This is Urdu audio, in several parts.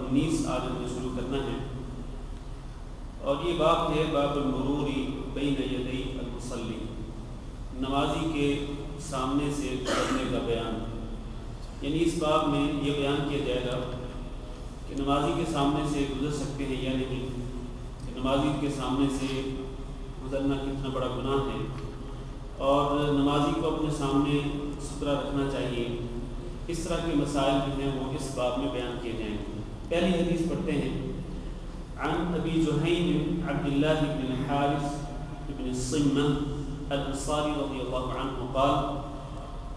19 آج ہم نے شروع کرنا ہے، اور یہ باب ہے باب المروری بین یدی المصلی، نمازی کے سامنے سے گزرنے کا بیان۔ یعنی اس باب میں یہ بیان کیا جائے گا کہ نمازی کے سامنے سے گزر سکتے ہیں یا نہیں، کہ نمازی کے سامنے سے گزرنا کتنا بڑا گناہ ہے، اور نمازی کو اپنے سامنے ستھرا رکھنا چاہیے۔ اس طرح کے مسائل جو ہیں وہ اس باب میں بیان کیے جائیں گے۔ پہلی حدیث پڑھتے ہیں۔ عن ابی جہیم عبد اللہ بن الحارث بن الصمہ الانصاری رضی اللہ عنہ قال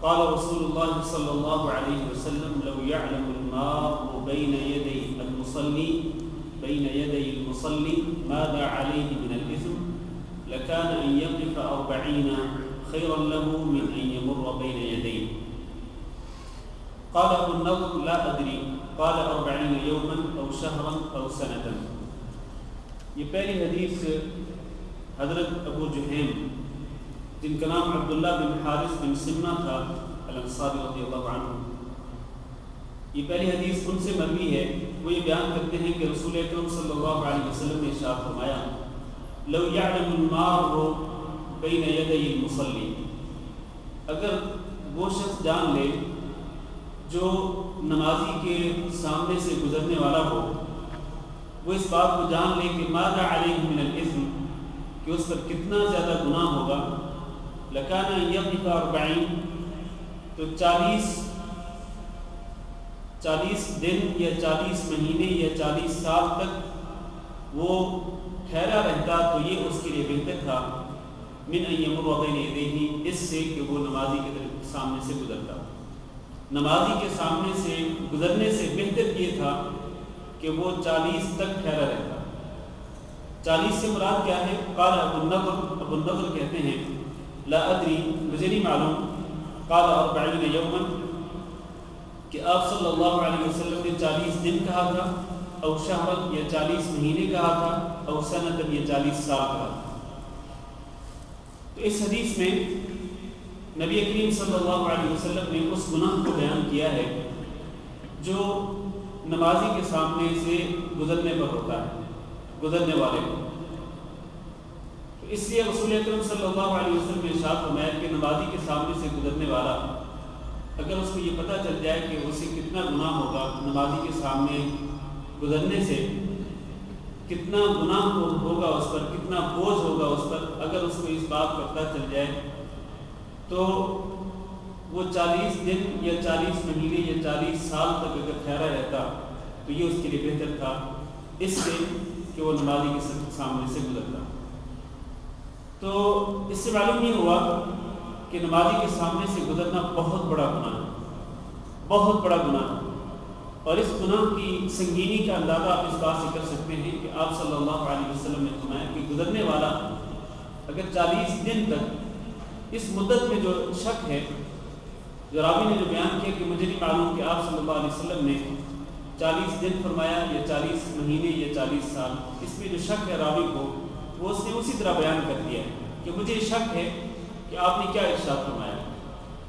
قال رسول اللہ صلی اللہ علیہ وسلم لو يعلم المار بين يدي المصلي ماذا عليه من الإثم لكان أن يقف 40 خيرا له من أن يمر بين يديه۔ قال ابو النضر لا أدري قال 40 يوما أو شهرا أو سنة۔ یہ پہلی حدیث حضرت ابو جہیم جن کا نام عبداللہ بن حارث بن سمہ تھا الانصاری رضی اللہ عنہ، یہ پہلی حدیث ان سے مروی ہے۔ وہ یہ بیان کرتے ہیں کہ رسول اکرم صلی اللہ علیہ وسلم نے ارشاد فرمایا لو يعلم المار بین یدی المصلی، اگر وہ شخص جان لے جو نمازی کے سامنے سے گزرنے والا ہو، وہ اس بات کو جان لے کہ ماذا علیہ من الاثم، کہ اس پر کتنا زیادہ گناہ ہوگا، لکان ان یقف 40، تو 40 دن یا 40 مہینے یا 40 سال تک وہ ٹھہرا رہتا تو یہ اس کے لیے بہتر تھا من ان یمر بین یدیہ، اس سے کہ وہ نمازی کے سامنے سے گزرتا۔ نمازی کے سامنے سے گزرنے سے بہتر یہ تھا کہ وہ 40 تک ٹھہرا رہتا۔ 40 سے مراد کیا ہے؟ قال ابو النضر کہتے ہیں لا ادری، مجھے نہیں معلوم، قال 40 یوما، کہ آپ صلی اللہ علیہ وسلم نے 40 دن کہا تھا، او شہرا یا 40 مہینے کہا تھا، او سنۃ یا 40 سال کہا تھا۔ تو اس حدیث میں نبی کریم صلی اللہ علیہ وسلم نے اس گناہ کو بیان کیا ہے جو نمازی کے سامنے سے گزرنے پر ہوتا ہے، گزرنے والے کو۔ تو اس لیے رسول اکرم صلی اللہ علیہ وسلم نے ارشاد فرمایا کہ نمازی کے سامنے سے گزرنے والا اگر اس کو یہ پتہ چل جائے کہ اسے کتنا گناہ ہوگا نمازی کے سامنے گزرنے سے، کتنا گناہ ہوگا اس پر، کتنا بوجھ ہوگا اس پر، اگر اس کو اس بات کا پتہ چل جائے تو وہ 40 دن یا 40 مہینے یا 40 سال تک اگر ٹھہرا رہتا تو یہ اس کے لیے بہتر تھا اس سے کہ وہ نمازی کے سامنے سے گزرتا۔ تو اس سے معلوم یہ ہوا کہ نمازی کے سامنے سے گزرنا بہت بڑا گناہ ہے، بہت بڑا گناہ ہے، اور اس گناہ کی سنگینی کا اندازہ آپ اس بات سے کر سکتے ہیں کہ آپ صلی اللہ علیہ وسلم نے فرمایا کہ گزرنے والا اگر 40 دن تک، اس مدت میں جو شک ہے، جو راوی نے جو بیان کیا کہ مجھے نہیں معلوم کہ آپ صلی اللہ علیہ وسلم نے 40 دن فرمایا یا 40 مہینے یا 40 سال، اس میں جو شک ہے راوی کو، وہ اس نے اسی طرح بیان کر دیا ہے کہ مجھے شک ہے کہ آپ نے کیا ارشاد فرمایا،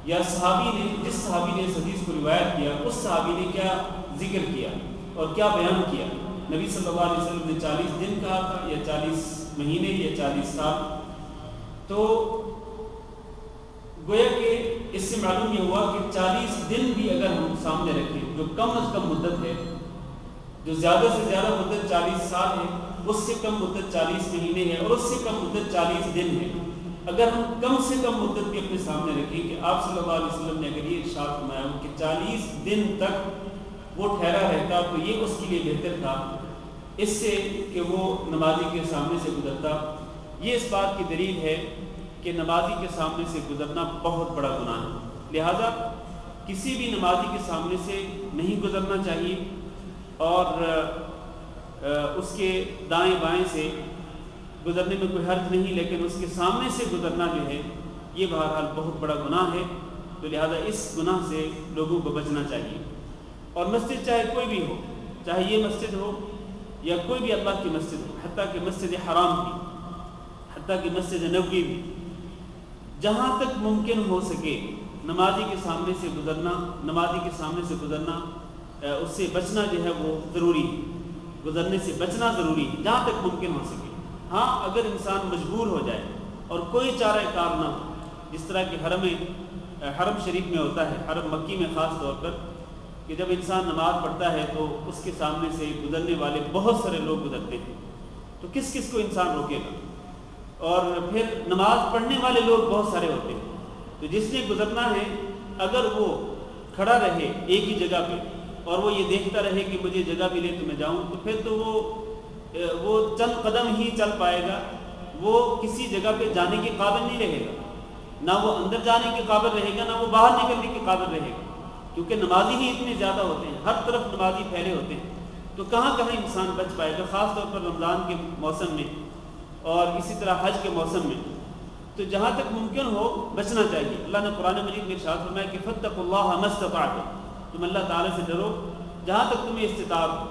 یا صحابی نے، جس صحابی نے اس حدیث کو روایت کیا اس صحابی نے کیا ذکر کیا اور کیا بیان کیا۔ نبی صلی اللہ علیہ وسلم نے 40 دن کہا تھا یا 40 مہینے یا 40 سال، تو گویا کہ اس سے معلوم یہ ہوا کہ 40 دن بھی اگر ہم سامنے رکھیں جو کم از کم مدت ہے، جو زیادہ سے زیادہ مدت 40 سال ہے، اس سے کم مدت 40 مہینے ہے، اور اس سے کم مدت 40 دن ہے، اگر ہم کم سے کم مدت بھی اپنے سامنے رکھیں کہ آپ صلی اللہ علیہ وسلم نے اگر یہ ارشاد فرمایا ہو کہ 40 دن تک وہ ٹھہرا رہتا تو یہ اس کے لیے بہتر تھا اس سے کہ وہ نمازی کے سامنے سے گزرتا۔ یہ اس بات کی دلیل ہے کہ نمازی کے سامنے سے گزرنا بہت بڑا گناہ ہے، لہذا کسی بھی نمازی کے سامنے سے نہیں گزرنا چاہیے، اور اس کے دائیں بائیں سے گزرنے میں کوئی حرج نہیں، لیکن اس کے سامنے سے گزرنا جو ہے یہ بہرحال بہت بڑا گناہ ہے، تو لہذا اس گناہ سے لوگوں کو بچنا چاہیے۔ اور مسجد چاہے کوئی بھی ہو، چاہے یہ مسجد ہو یا کوئی بھی اللہ کی مسجد ہو، حتیٰ کہ مسجد حرام بھی، حتیٰ کہ مسجد نبوی بھی، جہاں تک ممکن ہو سکے نمازی کے سامنے سے گزرنا، نمازی کے سامنے سے گزرنا اس سے بچنا جو ہے وہ ضروری ہے، گزرنے سے بچنا ضروری ہے جہاں تک ممکن ہو سکے۔ ہاں اگر انسان مجبور ہو جائے اور کوئی چارہ کار نہ ہو، جس طرح کہ حرم شریف میں ہوتا ہے، حرم مکی میں خاص طور پر، کہ جب انسان نماز پڑھتا ہے تو اس کے سامنے سے گزرنے والے بہت سارے لوگ گزرتے ہیں، تو کس کس کو انسان روکے گا؟ اور پھر نماز پڑھنے والے لوگ بہت سارے ہوتے ہیں، تو جس نے گزرنا ہے اگر وہ کھڑا رہے ایک ہی جگہ پہ اور وہ یہ دیکھتا رہے کہ مجھے جگہ بھی لے تو میں جاؤں، تو پھر تو وہ چند قدم ہی چل پائے گا، وہ کسی جگہ پہ جانے کے قابل نہیں رہے گا، نہ وہ اندر جانے کے قابل رہے گا، نہ وہ باہر نکلنے کے قابل رہے گا، کیونکہ نمازی ہی اتنے زیادہ ہوتے ہیں، ہر طرف نمازی پھیلے ہوتے ہیں، تو کہاں کہاں انسان بچ پائے گا، خاص طور پر رمضان کے موسم میں اور اسی طرح حج کے موسم میں۔ تو جہاں تک ممکن ہو بچنا چاہیے۔ اللہ نے قرآن مجید میں ارشاد فرمایا کہ فاتقوا اللہ ما استطعتم، تم اللہ تعالیٰ سے ڈرو جہاں تک تمہیں استطاعت ہو،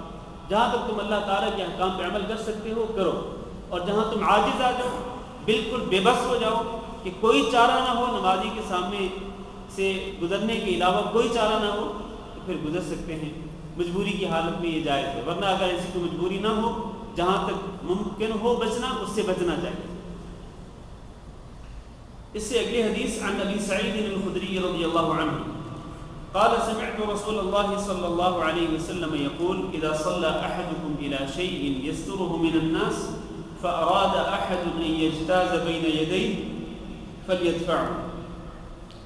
جہاں تک تم اللہ تعالیٰ کے احکام پہ عمل کر سکتے ہو کرو، اور جہاں تم عاجز آ جاؤ، بالکل بے بس ہو جاؤ کہ کوئی چارہ نہ ہو، نمازی کے سامنے سے گزرنے کے علاوہ کوئی چارہ نہ ہو، تو پھر گزر سکتے ہیں، مجبوری کی حالت میں یہ جائز ہے، ورنہ اگر ایسی کوئی مجبوری نہ ہو، جہاں تک ممکن ہو بچنا اس سے بچنا چاہیے۔ اس سے اگلی حدیث عن ابی سعید الخدری رضی اللہ عنہ قال سمعت رسول الله صلى الله عليه وسلم يقول اذا صلى احدكم الى شيء يستره من الناس فاراد احد ان يجتاز بين يديه فليدفعه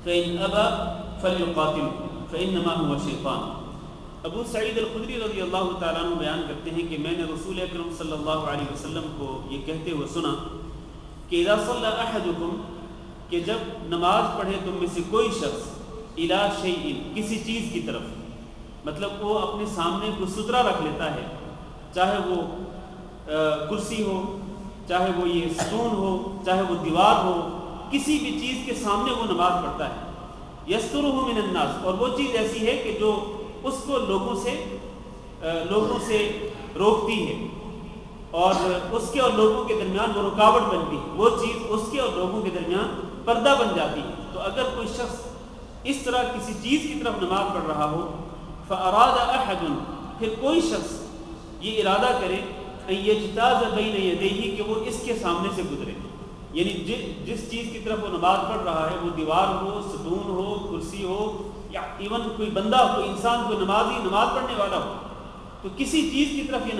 فان ابى فليقاتله فانما هو شيطان۔ ابو سعید الخدری رضی اللہ تعالیٰ عنہ بیان کرتے ہیں کہ میں نے رسول اکرم صلی اللہ علیہ وسلم کو یہ کہتے ہوئے سنا کہ اذا صلی احدکم، کہ جب نماز پڑھے تم میں سے کوئی شخص الی شیء، کسی چیز کی طرف، مطلب وہ اپنے سامنے کو سترا رکھ لیتا ہے، چاہے وہ کرسی ہو، چاہے وہ یہ ستون ہو، چاہے وہ دیوار ہو، کسی بھی چیز کے سامنے وہ نماز پڑھتا ہے، یسترہ من الناس، اور وہ چیز ایسی ہے کہ جو اس کو لوگوں سے روکتی ہے اور اس کے اور لوگوں کے درمیان وہ رکاوٹ بنتی ہے، وہ چیز اس کے اور لوگوں کے درمیان پردہ بن جاتی ہے۔ تو اگر کوئی شخص اس طرح کسی چیز کی طرف نماز پڑھ رہا ہو، فاراد احد، پھر کوئی شخص یہ ارادہ کرے ان یجتاز بین یدیہ، کہ وہ اس کے سامنے سے گزرے، یعنی جس چیز کی طرف وہ نماز پڑھ رہا ہے، وہ دیوار ہو، ستون ہو، کرسی ہو، یا ایون کوئی بندہ ہو، کوئی انسان، کوئی نماز پڑھنے والا ہو، تو کسی چیز کی طرف یہ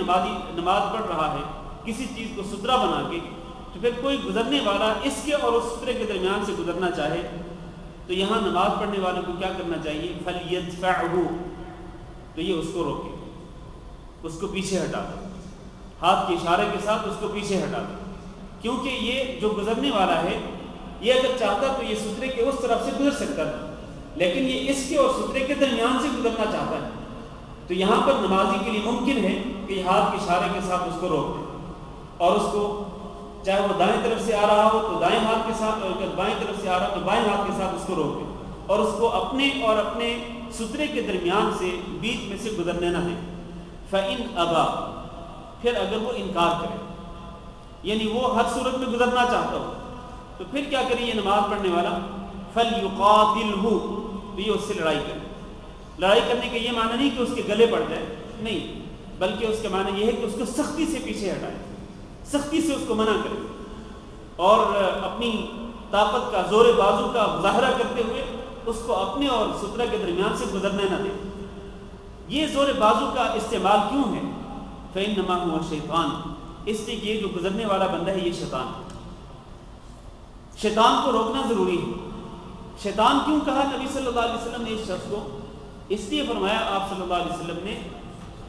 نماز پڑھ رہا ہے، کسی چیز کو سترا بنا کے، تو پھر کوئی گزرنے والا اس کے اور اس سترے کے درمیان سے گزرنا چاہے، تو یہاں نماز پڑھنے والے کو کیا کرنا چاہیے؟ فَلْيَدْفَعْهُ، تو یہ اس کو روکے، اس کو پیچھے ہٹا دے، ہاتھ کے اشارے کے ساتھ اس کو پیچھے ہٹا دے، کیونکہ یہ جو گزرنے والا ہے یہ اگر چاہتا تو یہ سترے کے اس طرف سے گزر سکتا تھا، لیکن یہ اس کے اور سترے کے درمیان سے گزرنا چاہتا ہے، تو یہاں پر نمازی کے لیے ممکن ہے کہ ہاتھ کے اشارے کے ساتھ اس کو روک دے، اور اس کو چاہے وہ دائیں طرف سے آ رہا ہو تو دائیں ہاتھ کے ساتھ، اور اگر بائیں طرف سے آ رہا ہو تو بائیں ہاتھ کے ساتھ اس کو روک دے، اور اس کو اپنے اور اپنے سترے کے درمیان سے بیچ میں سے گزرنے نہ دے۔ فَإِنْ أَبَى، پھر اگر وہ انکار کرے، یعنی وہ ہر صورت میں گزرنا چاہتا ہو، تو پھر کیا کرے یہ نماز پڑھنے والا؟ فَلْيُقَاتِلْهُ، تو یہ اس سے لڑائی کرے۔ لڑائی کرنے کا یہ معنی نہیں کہ اس کے گلے پڑ جائے، نہیں، بلکہ اس کا معنی یہ ہے کہ اس کو سختی سے پیچھے ہٹائے، سختی سے اس کو منع کرے، اور اپنی طاقت کا، زور بازو کا مظاہرہ کرتے ہوئے اس کو اپنے اور سترہ کے درمیان سے گزرنے نہ دے۔ یہ زور بازو کا استعمال کیوں ہے؟ فَإِنَّمَا هُوَ شَيْطَانٌ، اس لیے کہ یہ جو گزرنے والا بندہ ہے یہ شیطان ہے، شیطان کو روکنا ضروری ہے۔ شیطان کیوں کہا نبی صلی اللہ علیہ وسلم نے اس شخص کو؟ اس لیے فرمایا آپ صلی اللہ علیہ وسلم نے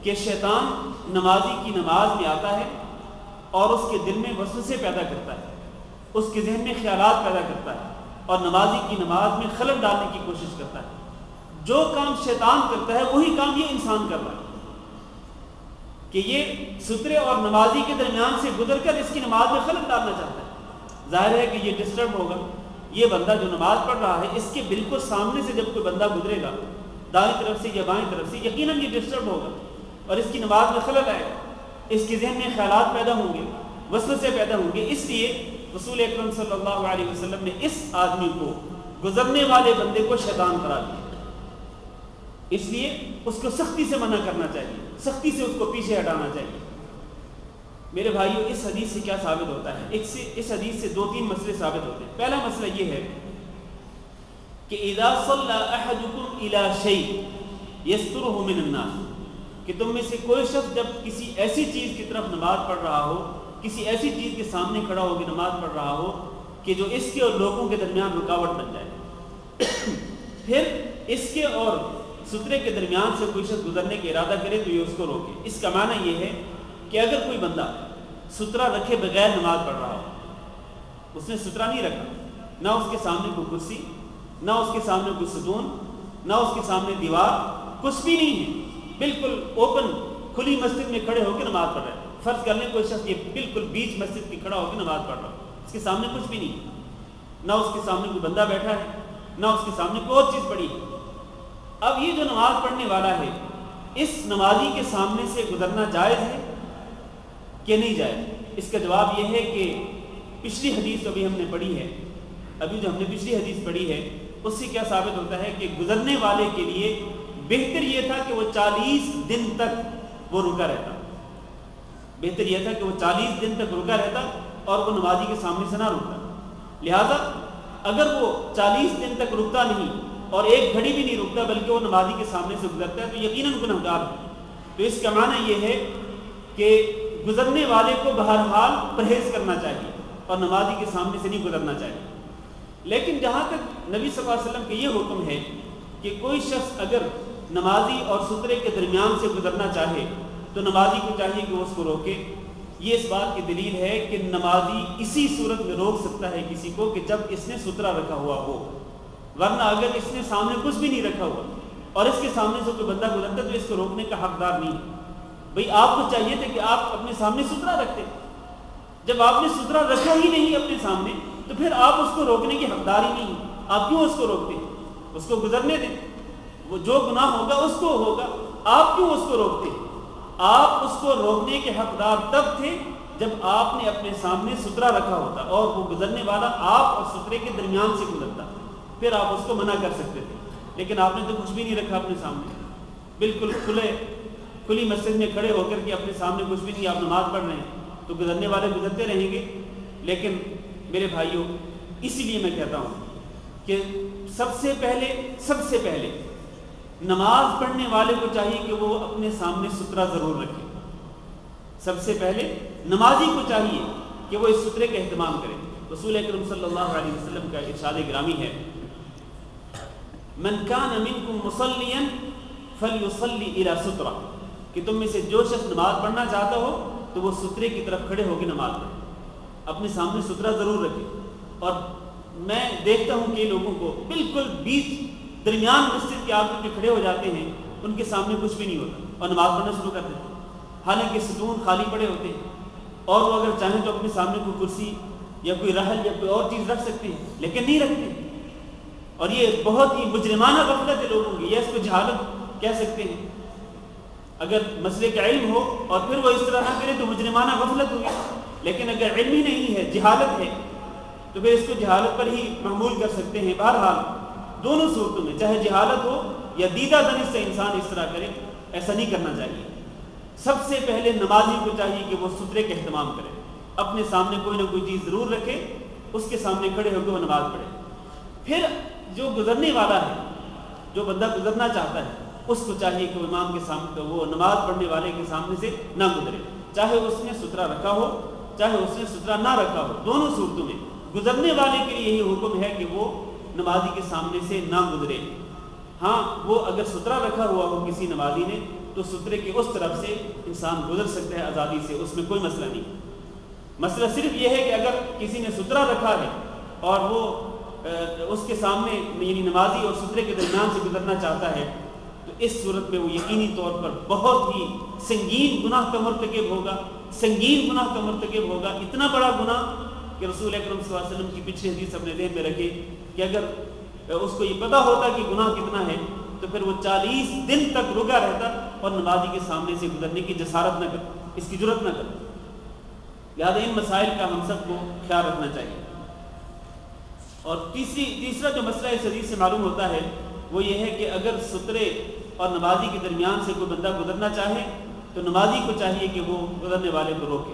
کہ شیطان نمازی کی نماز میں آتا ہے اور اس کے دل میں وسوسے پیدا کرتا ہے، اس کے ذہن میں خیالات پیدا کرتا ہے، اور نمازی کی نماز میں خلل ڈالنے کی کوشش کرتا ہے۔ جو کام شیطان کرتا ہے وہی کام یہ انسان کر رہا ہے، کہ یہ سترے اور نمازی کے درمیان سے گزر کر اس کی نماز میں خلل ڈالنا چاہتا ہے۔ ظاہر ہے کہ یہ ڈسٹرب ہوگا، یہ بندہ جو نماز پڑھ رہا ہے اس کے بالکل سامنے سے جب کوئی بندہ گزرے گا دائیں طرف سے یا بائیں طرف سے، یقیناً یہ ڈسٹرب ہوگا اور اس کی نماز میں خلل آئے گا، اس کے ذہن میں خیالات پیدا ہوں گے، وسوسے پیدا ہوں گے۔ اس لیے رسول اکرم صلی اللہ علیہ وسلم نے اس آدمی کو، گزرنے والے بندے کو شیطان قرار دیا۔ اس لیے اس کو سختی سے منع کرنا چاہیے، سختی سے اس کو پیچھے ہٹانا چاہیے۔ میرے بھائیو، اس حدیث سے کیا ثابت ہوتا ہے؟ اس حدیث سے 2-3 مسئلے ثابت ہوتے ہیں۔ پہلا مسئلہ یہ ہے کہ اذا صلی احدکم الی شیء یسترہ من الناس، کہ تم میں سے کوئی شخص جب کسی ایسی چیز کی طرف نماز پڑھ رہا ہو، کسی ایسی چیز کے سامنے کھڑا ہو کے نماز پڑھ رہا ہو کہ جو اس کے اور لوگوں کے درمیان رکاوٹ بن جائے، پھر اس کے اور سترے کے درمیان سے کوئی شخص گزرنے کا ارادہ کرے تو یہ اس کو روکے۔ اس کا معنی یہ ہے کہ اگر کوئی بندہ سترہ رکھے بغیر نماز پڑھ رہا ہو، اس نے سترہ نہیں رکھا، نہ اس کے سامنے کوئی کرسی، نہ اس کے سامنے کوئی ستون، نہ اس کے سامنے دیوار، کچھ بھی نہیں ہے، بالکل اوپن کھلی مسجد میں کھڑے ہو کے نماز پڑھ رہا ہے۔ فرض کر لیں کوئی شخص یہ بالکل بیچ مسجد کی کھڑا ہو کے نماز پڑھ رہا ہے، اس کے سامنے کچھ بھی نہیں، نہ اس کے سامنے کوئی بندہ بیٹھا ہے، نہ اس کے سامنے کوئی اور چیز پڑی ہے۔ اب یہ جو نماز پڑھنے والا ہے، اس نمازی کے سامنے سے گزرنا جائز ہے کہ نہیں جائز؟ اس کا جواب یہ ہے کہ پچھلی حدیث جو ابھی ہم نے پڑھی ہے، ابھی جو ہم نے پچھلی حدیث پڑھی ہے، اس سے کیا ثابت ہوتا ہے کہ گزرنے والے کے لیے بہتر یہ تھا کہ وہ 40 دن تک وہ رکا رہتا، بہتر یہ تھا کہ وہ 40 دن تک رکا رہتا اور وہ نمازی کے سامنے سے نہ رکتا۔ لہذا اگر وہ 40 دن تک رکتا نہیں اور ایک گھڑی بھی نہیں رکتا بلکہ وہ نمازی کے سامنے سے گزرتا ہے تو یقیناً گنہگار ہے۔ تو اس کا معنی یہ ہے کہ گزرنے والے کو بہرحال پرہیز کرنا چاہیے اور نمازی کے سامنے سے نہیں گزرنا چاہیے۔ لیکن جہاں تک نبی صلی اللہ علیہ وسلم کا یہ حکم ہے کہ کوئی شخص اگر نمازی اور سترے کے درمیان سے گزرنا چاہے تو نمازی کو چاہیے کہ وہ اس کو روکے، یہ اس بات کی دلیل ہے کہ نمازی اسی صورت میں روک سکتا ہے کسی کو کہ جب اس نے سترہ رکھا ہوا ہو، ورنہ اگر اس نے سامنے کچھ بھی نہیں رکھا ہوا اور اس کے سامنے سے کوئی بندہ گزرتا تو اس کو روکنے کا حقدار نہیں ہے۔ بھئی آپ کو چاہیے تھا کہ آپ اپنے سامنے سترہ رکھتے، جب آپ نے سترہ رکھا ہی نہیں اپنے سامنے تو پھر آپ اس کو روکنے کی حقدار ہی نہیں، آپ کیوں اس کو روکتے؟ اس کو گزرنے دیں، وہ جو گناہ ہوگا اس کو ہوگا، آپ کیوں اس کو روکتے؟ آپ اس کو روکنے کے حقدار تب تھے جب آپ نے اپنے سامنے سترہ رکھا ہوتا اور وہ گزرنے والا آپ اور سترے کے درمیان سے گزرتا، پھر آپ اس کو منع کر سکتے تھے۔ لیکن آپ نے تو کچھ بھی نہیں رکھا اپنے سامنے، بالکل کھلی مسجد میں کھڑے ہو کر کے اپنے سامنے کچھ بھی نہیں، آپ نماز پڑھ رہے ہیں تو گزرنے والے گزرتے رہیں گے۔ لیکن میرے بھائیوں، اسی لیے میں کہتا ہوں کہ سب سے پہلے نماز پڑھنے والے کو چاہیے کہ وہ اپنے سامنے سترہ ضرور رکھے۔ سب سے پہلے نمازی کو چاہیے کہ وہ اس سترے کا اہتمام کرے۔ رسول اکرم صلی اللہ علیہ وسلم کا ارشاد گرامی ہے، من کان منکم مصلیا فلیصلی الی سترہ، کہ تم میں سے جو شخص نماز پڑھنا چاہتا ہو تو وہ سترے کی طرف کھڑے ہو کے نماز پڑھے، اپنے سامنے سترہ ضرور رکھے۔ اور میں دیکھتا ہوں کہ لوگوں کو بالکل بیچ درمیان مسجد کے آخر میں کھڑے ہو جاتے ہیں، ان کے سامنے کچھ بھی نہیں ہوتا اور نماز پڑھنا شروع کر دیتے ہیں، حالانکہ ستون خالی پڑے ہوتے ہیں اور وہ اگر چاہیں تو اپنے سامنے کوئی کرسی یا کوئی رحل یا کوئی اور چیز رکھ سکتے ہیں، لیکن نہیں رکھتے۔ اور یہ بہت ہی مجرمانہ غفلت ہے لوگوں کی، یا اس کو جہالت کہہ سکتے ہیں۔ اگر مسئلے کا علم ہو اور پھر وہ اس طرح نہ کرے تو مجرمانہ غفلت ہوگی، لیکن اگر علم ہی نہیں ہے، جہالت ہے، تو پھر اس کو جہالت پر ہی محمول کر سکتے ہیں۔ بہرحال دونوں صورتوں میں، چاہے جہالت ہو یا دیدہ دنش سے انسان اس طرح کرے، ایسا نہیں کرنا چاہیے۔ سب سے پہلے نمازی کو چاہیے کہ وہ سترے کا اہتمام کرے، اپنے سامنے کوئی نہ کوئی چیز ضرور رکھے، اس کے سامنے کھڑے ہو کے وہ نماز پڑھے۔ پھر جو گزرنے والا ہے، جو بندہ گزرنا چاہتا ہے، اس کو چاہیے کہ وہ امام کے سامنے، وہ نماز پڑھنے والے کے سامنے سے نہ گزرے، چاہے اس نے سترہ رکھا ہو چاہے اس نے سترہ نہ رکھا ہو۔ دونوں صورتوں میں گزرنے والے کے لیے یہی حکم ہے کہ وہ نمازی کے سامنے سے نہ گزرے۔ ہاں، وہ اگر سترہ رکھا ہوا ہو کسی نمازی نے تو سترے کے اس طرف سے انسان گزر سکتا ہے آزادی سے، اس میں کوئی مسئلہ نہیں۔ مسئلہ صرف یہ ہے کہ اگر کسی نے سترہ رکھا ہے اور وہ اس کے سامنے یعنی نمازی اور سترے کے درمیان سے گزرنا چاہتا ہے تو اس صورت میں وہ یقینی طور پر بہت ہی سنگین گناہ کا مرتکب ہوگا، سنگین گناہ کا مرتکب ہوگا، اتنا بڑا گناہ کہ رسول اکرم صلی اللہ علیہ وسلم کی پچھلی حدیث اپنے ذہن میں رکھے کہ اگر اس کو یہ پتا ہوتا کہ گناہ کتنا ہے تو پھر وہ 40 دن تک رکا رہتا اور نمازی کے سامنے سے گزرنے کی جسارت نہ کرتا، اس کی جرات نہ کرتا۔ لہٰذا ان مسائل کا ہم سب کو خیال رکھنا چاہیے۔ اور تیسرا جو مسئلہ اس حدیث سے معلوم ہوتا ہے وہ یہ ہے کہ اگر سترے اور نمازی کے درمیان سے کوئی بندہ گزرنا چاہے تو نمازی کو چاہیے کہ وہ گزرنے والے کو روکے.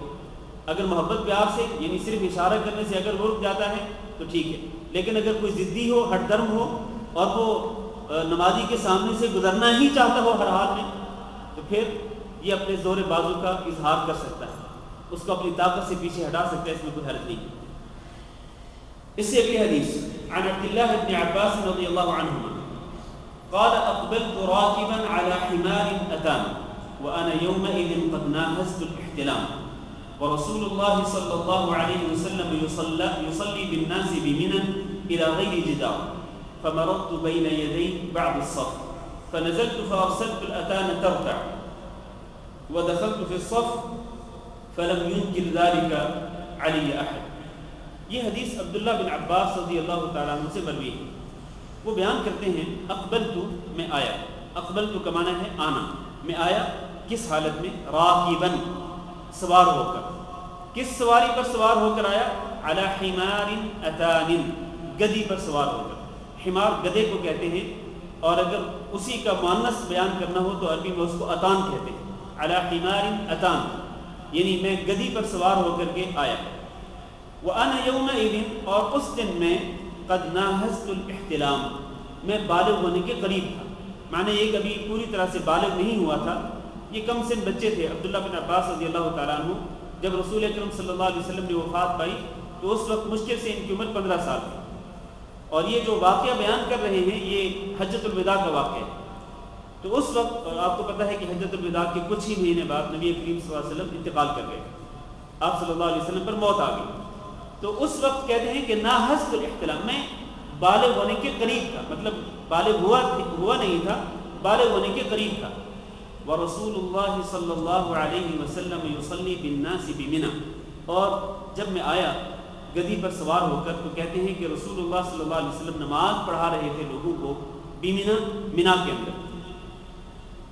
اگر محبت پیار سے یعنی صرف اشارہ کرنے سے اگر وہ رک جاتا ہے تو ٹھیک ہے، لیکن اگر کوئی ضدی ہو، ہٹ درم ہو اور وہ نمازی کے سامنے سے گزرنا ہی چاہتا ہو ہر حال میں، تو پھر یہ اپنے زور بازو کا اظہار کر سکتا ہے، اس کو اپنی طاقت سے پیچھے ہٹا سکتا ہے، اس میں کوئی حرج نہیں. اس سے اگلی حدیث عن عبد الله بن عباس رضی اللہ عنہما قال اقبلت راكبا على حمار اتاني وانا يومئذ قد ناهزت الاحتلام ورسول الله صلى الله عليه وسلم يصلي بالناس بمنى الى غير جدار فمررت بين يدي بعض الصف فنزلت فارسلت الاتان ترتع ودخلت في الصف فلم ينكر ذلك علي احد. یہ حدیث عبداللہ بن عباس رضی اللہ تعالیٰ عنہ سے مروی ہے. وہ بیان کرتے ہیں اقبلت میں آیا، اقبلت کا معنی ہے آنا، میں آیا کس حالت میں؟ راکباً سوار ہو کر. کس سواری پر سوار ہو کر آیا؟ علی حمار اتان گدی پر سوار ہو کر. حمار گدے کو کہتے ہیں، اور اگر اسی کا مؤنث بیان کرنا ہو تو عربی میں اس کو اتان کہتے ہیں. علی حمار اتان یعنی میں گدی پر سوار ہو کر کے آیا. وَأَنَا يَوْمَئِذٍ اور اس دن میں قد ناهزت الاحتلام میں بالغ ہونے کے قریب تھا. معنی یہ کبھی پوری طرح سے بالغ نہیں ہوا تھا، یہ کم سن بچے تھے. عبداللہ بن عباس رضی اللہ تعالیٰ عنہ جب رسول اکرم صلی اللہ علیہ وسلم نے وفات پائی تو اس وقت مشکل سے ان کی عمر 15 سال تھی. اور یہ جو واقعہ بیان کر رہے ہیں یہ حجۃ الوداع کا واقعہ ہے. تو اس وقت آپ کو پتہ ہے کہ حجۃ الوداع کے کچھ ہی مہینے بعد نبی کریم صلی اللہ علیہ وسلم انتقال کر گئے، آپ صلی اللہ علیہ وسلم پر موت آ گئی. تو اس وقت کہتے ہیں کہ ناہزت الاحتلام میں بالغ ہونے کے قریب تھا، مطلب بالغ ہوا نہیں تھا، بالغ ہونے کے قریب تھا. ورسول اللہ صلی اللہ علیہ وسلم یصلی بالناس بمنى اور جب میں آیا گدی پر سوار ہو کر تو کہتے ہیں کہ رسول اللہ صلی اللہ علیہ وسلم نماز پڑھا رہے تھے لوگوں کو بمنى منا کے اندر.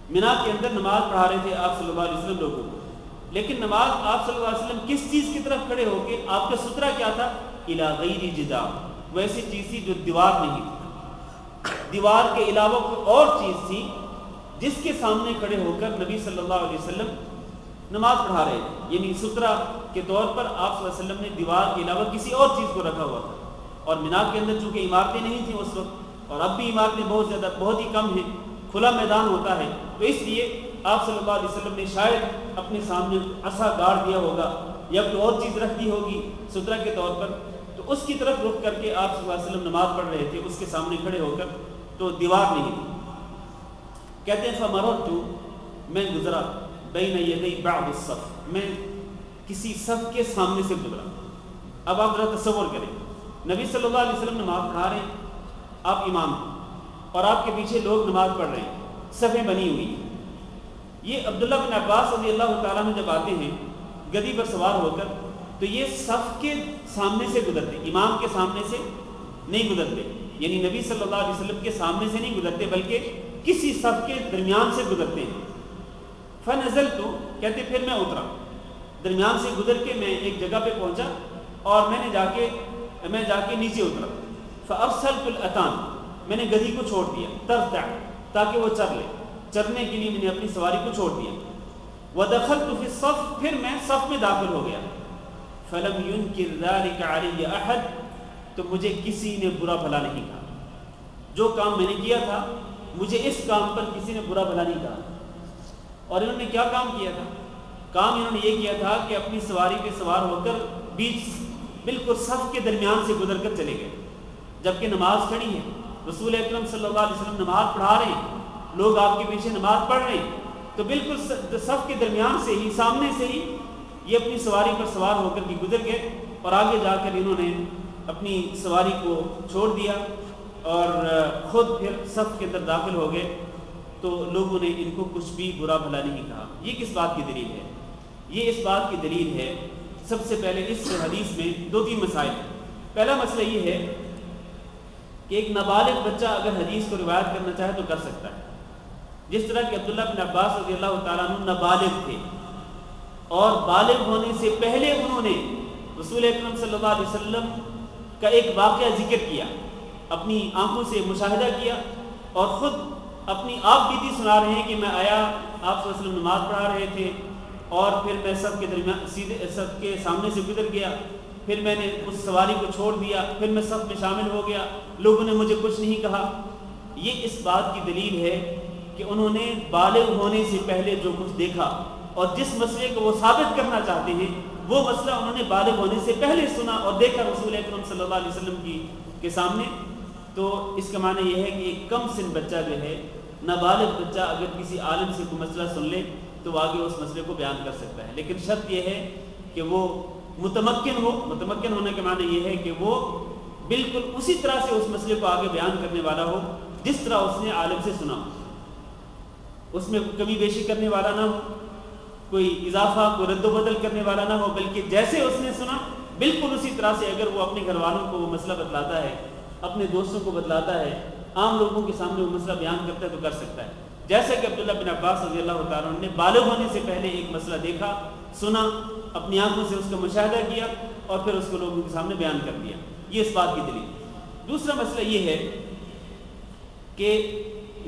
منا کے اندر نماز پڑھا رہے تھے آپ صلی اللہ علیہ وسلم لوگوں کو. لیکن نماز آپ صلی اللہ علیہ وسلم کس چیز کی طرف کھڑے ہو کے، آپ کا سترہ کیا تھا؟ الی غیر جدار ویسی چیز تھی جو دیوار نہیں تھی، دیوار کے علاوہ کوئی اور چیز تھی جس کے سامنے کھڑے ہو کر نبی صلی اللہ علیہ وسلم نماز پڑھا رہے تھے. یعنی سترہ کے طور پر آپ صلی اللہ علیہ وسلم نے دیوار کے علاوہ کسی اور چیز کو رکھا ہوا تھا. اور مینا کے اندر چونکہ عمارتیں نہیں تھیں اس وقت، اور اب بھی عمارتیں بہت ہی کم ہیں، کھلا میدان ہوتا ہے، تو اس لیے آپ صلی اللہ علیہ وسلم نے شاید اپنے سامنے عصا گاڑ دیا ہوگا یا کوئی اور چیز رکھ دی ہوگی سترہ کے طور پر، تو اس کی طرف رخ کر کے آپ صلی اللہ علیہ وسلم نماز پڑھ رہے تھے اس کے سامنے کھڑے ہو کر، تو دیوار نہیں تھی. کہتے ہیں فمررت میں گزرا بین یدی بعض الصف میں کسی صف کے سامنے سے گزرا. اب آپ ذرا تصور کریں، نبی صلی اللہ علیہ وسلم نماز پڑھا رہے ہیں، آپ امام ہیں اور آپ کے پیچھے لوگ نماز پڑھ رہے ہیں، صفیں بنی ہوئی ہیں. یہ عبداللہ بن عباس رضی اللہ تعالیٰ عنہ جب آتے ہیں گدی پر سوار ہو کر تو یہ صف کے سامنے سے گزرتے، امام کے سامنے سے نہیں گزرتے، یعنی نبی صلی اللہ علیہ وسلم کے سامنے سے نہیں گزرتے بلکہ کسی صف کے درمیان سے گزرتے ہیں. فنزلت کہتے پھر میں اترا، درمیان سے گزر کے میں ایک جگہ پہ پہنچا اور میں جا کے نیچے اترا. فارسلت الاتان میں نے گدی کو چھوڑ دیا، ترتع تاکہ وہ چر لے، چرنے کے لیے میں نے اپنی سواری کو چھوڑ دیا. ودخلت فی الصف پھر میں صف میں داخل ہو گیا. فلم ينکر ذلك علی احد تو مجھے کسی نے برا بھلا نہیں کہا. جو کام میں نے کیا تھا مجھے اس کام پر کسی نے برا بھلا نہیں کہا. اور انہوں نے کیا کام کیا تھا؟ کام انہوں نے یہ کیا تھا کہ اپنی سواری پہ سوار ہو کر بیچ بالکل صف کے درمیان سے گزر کر چلے گئے، جبکہ نماز کھڑی ہے، رسول اکرم صلی اللہ علیہ وسلم نماز پڑھا رہے ہیں، لوگ آپ کے پیچھے نماز پڑھ رہے ہیں، تو بالکل صف کے درمیان سے ہی، سامنے سے ہی یہ اپنی سواری پر سوار ہو کر کے گزر گئے اور آگے جا کر انہوں نے اپنی سواری کو چھوڑ دیا اور خود پھر صف کے اندر داخل ہو گئے. تو لوگوں نے ان کو کچھ بھی برا بھلا نہیں کہا. یہ کس بات کی دلیل ہے؟ یہ اس بات کی دلیل ہے، سب سے پہلے اس حدیث میں 2-3 مسائل ہیں. پہلا مسئلہ یہ ہے کہ ایک نابالغ بچہ اگر حدیث کو روایت کرنا چاہے تو کر سکتا ہے، جس طرح کہ عبداللہ بن عباس رضی اللہ تعالیٰ عنہ نابالغ تھے اور بالغ ہونے سے پہلے انہوں نے رسول اکرم صلی اللہ علیہ وسلم کا ایک واقعہ ذکر کیا، اپنی آنکھوں سے مشاہدہ کیا اور خود اپنی آپ بیتی سنا رہے ہیں کہ میں آیا، آپ صلی اللہ علیہ وسلم نماز پڑھا رہے تھے اور پھر میں سب کے درمیان سیدھے سب کے سامنے سے گزر گیا، پھر میں نے اس سواری کو چھوڑ دیا، پھر میں سب میں شامل ہو گیا، لوگوں نے مجھے کچھ نہیں کہا۔ یہ اس بات کی دلیل ہے کہ انہوں نے بالغ ہونے سے پہلے جو کچھ دیکھا اور جس مسئلے کو وہ ثابت کرنا چاہتے ہیں وہ مسئلہ انہوں نے بالغ ہونے سے پہلے سنا اور دیکھا رسول اکرم صلی اللہ علیہ وسلم کے سامنے۔ تو اس کا معنی یہ ہے کہ ایک کم سن بچہ جو ہے، نابالغ بچہ اگر کسی عالم سے کوئی مسئلہ سن لے تو وہ آگے اس مسئلے کو بیان کر سکتا ہے، لیکن شرط یہ ہے کہ وہ متمکن ہو۔ متمکن ہونے کا معنی یہ ہے کہ وہ بالکل اسی طرح سے اس مسئلے کو آگے بیان کرنے والا ہو جس طرح اس نے عالم سے سنا، اس میں کمی بیشی کرنے والا نہ ہو، کوئی اضافہ کوئی رد و بدل کرنے والا نہ ہو، بلکہ جیسے اس نے سنا بالکل اسی طرح سے اگر وہ اپنے گھر والوں کو وہ مسئلہ بتلاتا ہے، اپنے دوستوں کو بتلاتا ہے، عام لوگوں کے سامنے وہ مسئلہ بیان کرتا ہے تو کر سکتا ہے۔ جیسا کہ عبداللہ بن عباس رضی اللہ تعالیٰ عنہ نے بالغ ہونے سے پہلے ایک مسئلہ دیکھا، سنا، اپنی آنکھوں سے اس کا مشاہدہ کیا اور پھر اس کو لوگوں کے سامنے بیان کر دیا۔ یہ اس بات کی دلیل۔ دوسرا مسئلہ یہ ہے کہ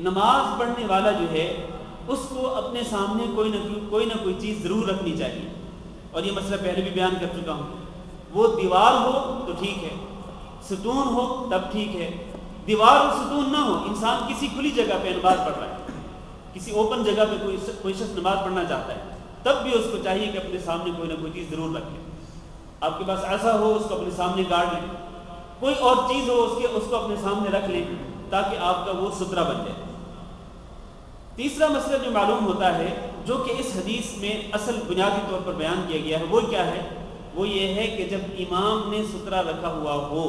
نماز پڑھنے والا جو ہے اس کو اپنے سامنے کوئی نہ کوئی چیز ضرور رکھنی چاہیے، اور یہ مسئلہ پہلے بھی بیان کر چکا ہوں۔ وہ دیوار ہو تو ٹھیک ہے، ستون ہو تب ٹھیک ہے، دیوار اور ستون نہ ہو، انسان کسی کھلی جگہ پہ نماز پڑھ رہا ہے، کسی اوپن جگہ پہ کوئی شخص نماز پڑھنا چاہتا ہے، تب بھی اس کو چاہیے کہ اپنے سامنے کوئی نہ کوئی چیز ضرور رکھے۔ آپ کے پاس ایسا ہو اس کو اپنے سامنے گاڑ لیں، کوئی اور چیز ہو اس کو اپنے سامنے رکھ لیں تاکہ آپ کا وہ سترا بن جائے۔ تیسرا مسئلہ جو معلوم ہوتا ہے، جو کہ اس حدیث میں اصل بنیادی طور پر بیان کیا گیا ہے، وہ کیا ہے؟ وہ یہ ہے کہ جب امام نے سترا رکھا ہوا ہو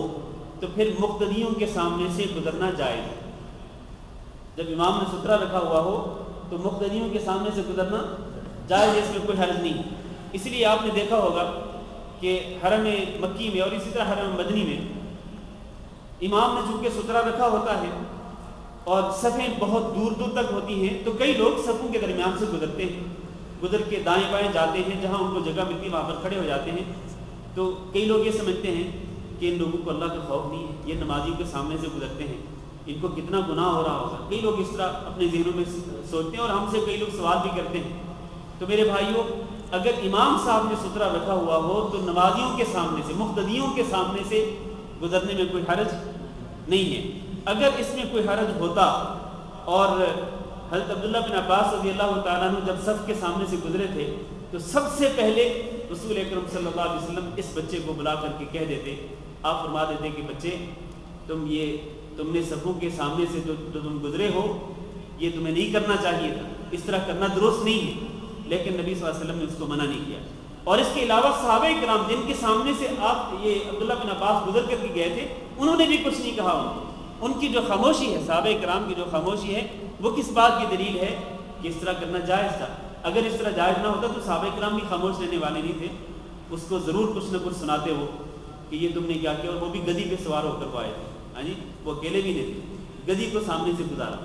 تو پھر مقتدیوں کے سامنے سے گزرنا جائز ہے۔ جب امام نے سترا رکھا ہوا ہو تو مقتدیوں کے سامنے سے گزرنا جائز ہے، اس میں کوئی حرج نہیں۔ اس لیے آپ نے دیکھا ہوگا کہ حرم مکی میں اور اسی طرح حرم مدنی میں امام نے چونکہ سترا رکھا ہوتا ہے اور صفیں بہت دور دور تک ہوتی ہیں تو کئی لوگ صفوں کے درمیان سے گزرتے ہیں، گزر کے دائیں بائیں جاتے ہیں، جہاں ان کو جگہ ملتی ہے وہاں پر کھڑے ہو جاتے ہیں۔ تو کئی لوگ یہ سمجھتے ہیں کہ ان لوگوں کو اللہ کا خوف نہیں ہے، یہ نمازیوں کے سامنے سے گزرتے ہیں، ان کو کتنا گناہ ہو رہا ہوگا۔ کئی لوگ اس طرح اپنے ذہنوں میں سوچتے ہیں اور ہم سے کئی لوگ سوال بھی کرتے ہیں۔ تو میرے بھائیوں، اگر امام صاحب نے سترا رکھا ہوا ہو تو نمازیوں کے سامنے سے، مقتدیوں کے سامنے سے گزرنے میں کوئی حرج نہیں ہے۔ اگر اس میں کوئی حرج ہوتا اور حضرت عبداللہ بن عباس رضی اللہ تعالیٰ عنہ جب صف کے سامنے سے گزرے تھے تو سب سے پہلے رسول اکرم صلی اللہ علیہ وسلم اس بچے کو بلا کر کے کہہ دیتے، آپ فرما دیتے کہ بچے تم نے صفوں کے سامنے سے جو تم گزرے ہو یہ تمہیں نہیں کرنا چاہیے تھا، اس طرح کرنا درست نہیں ہے، لیکن نبی صلی اللہ علیہ وسلم نے اس کو منع نہیں کیا۔ اور اس کے علاوہ صحابہ کرام جن کے سامنے سے آپ یہ عبداللہ بن عباس گزر کر کے گئے تھے انہوں نے بھی کچھ نہیں کہا۔ ان کی جو خاموشی ہے، صحابہ کرام کی جو خاموشی ہے، وہ کس بات کی دلیل ہے کہ اس طرح کرنا جائز تھا۔ اگر اس طرح جائز نہ ہوتا تو صحابہ کرام بھی خاموش رہنے والے نہیں تھے، اس کو ضرور کچھ نہ کچھ سناتے ہو کہ یہ تم نے کیا کیا، اور وہ بھی گدی پہ سوار ہو کر آئے تھے۔ ہاں جی، وہ اکیلے بھی نہیں تھے، گدی کو سامنے سے گزارا۔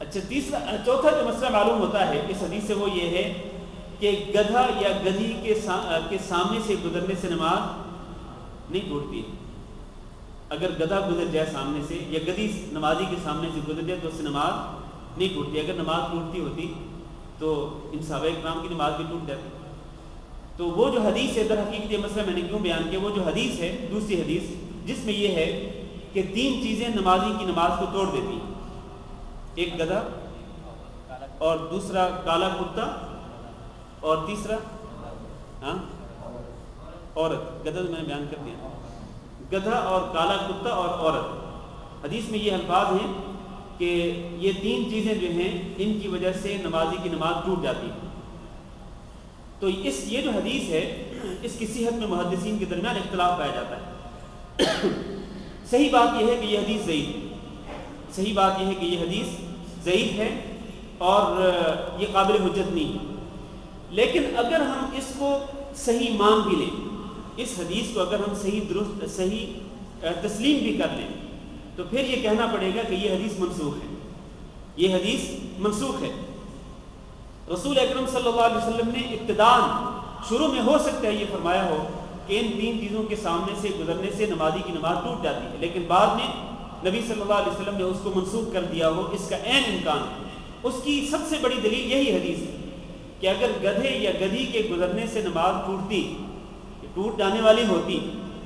اچھا، چوتھا جو مسئلہ معلوم ہوتا ہے اس حدیث سے وہ یہ ہے کہ گدھا یا گدھی کے سامنے سے گزرنے سے نماز نہیں ٹوٹتی۔ اگر گدھا گزر جائے سامنے سے یا گدھی نمازی کے سامنے سے گزر جائے تو اس سے نماز نہیں ٹوٹتی۔ اگر نماز ٹوٹتی ہوتی تو ان صحابہ کرام کی نماز بھی ٹوٹ جاتی۔ تو وہ جو حدیث ہے، در حقیقت یہ مسئلہ میں نے کیوں بیان کیا، وہ جو حدیث ہے، دوسری حدیث جس میں یہ ہے کہ 3 چیزیں نمازی کی نماز کو توڑ دیتی ہیں، ایک گدھا اور دوسرا کالا کتا اور تیسرا عورت۔ گدھا میں نے بیان کر دیا، گدھا اور کالا کتا اور عورت۔ حدیث میں یہ الفاظ ہیں کہ یہ 3 چیزیں جو ہیں ان کی وجہ سے نمازی کی نماز ٹوٹ جاتی ہے۔ تو یہ جو حدیث ہے اس کی صحت میں محدثین کے درمیان اختلاف پایا جاتا ہے۔ صحیح بات یہ ہے کہ یہ حدیث ضعیف ہے، صحیح بات یہ ہے کہ یہ حدیث ضعیف ہے اور یہ قابل حجت نہیں ہے۔ لیکن اگر ہم اس کو صحیح مان بھی لیں، اس حدیث کو اگر ہم صحیح تسلیم بھی کر لیں تو پھر یہ کہنا پڑے گا کہ یہ حدیث منسوخ ہے، یہ حدیث منسوخ ہے۔ رسول اکرم صلی اللہ علیہ وسلم نے ابتداءً شروع میں ہو سکتا ہے یہ فرمایا ہو کہ ان 3 چیزوں کے سامنے سے گزرنے سے نمازی کی نماز ٹوٹ جاتی ہے، لیکن بعد میں نبی صلی اللہ علیہ وسلم نے اس کو منسوخ کر دیا ہو، اس کا عین امکان ہے۔ اس کی سب سے بڑی دلیل یہی حدیث ہے کہ اگر گدھے یا گدھی کے گزرنے سے نماز ٹوٹ جانے والی ہوتی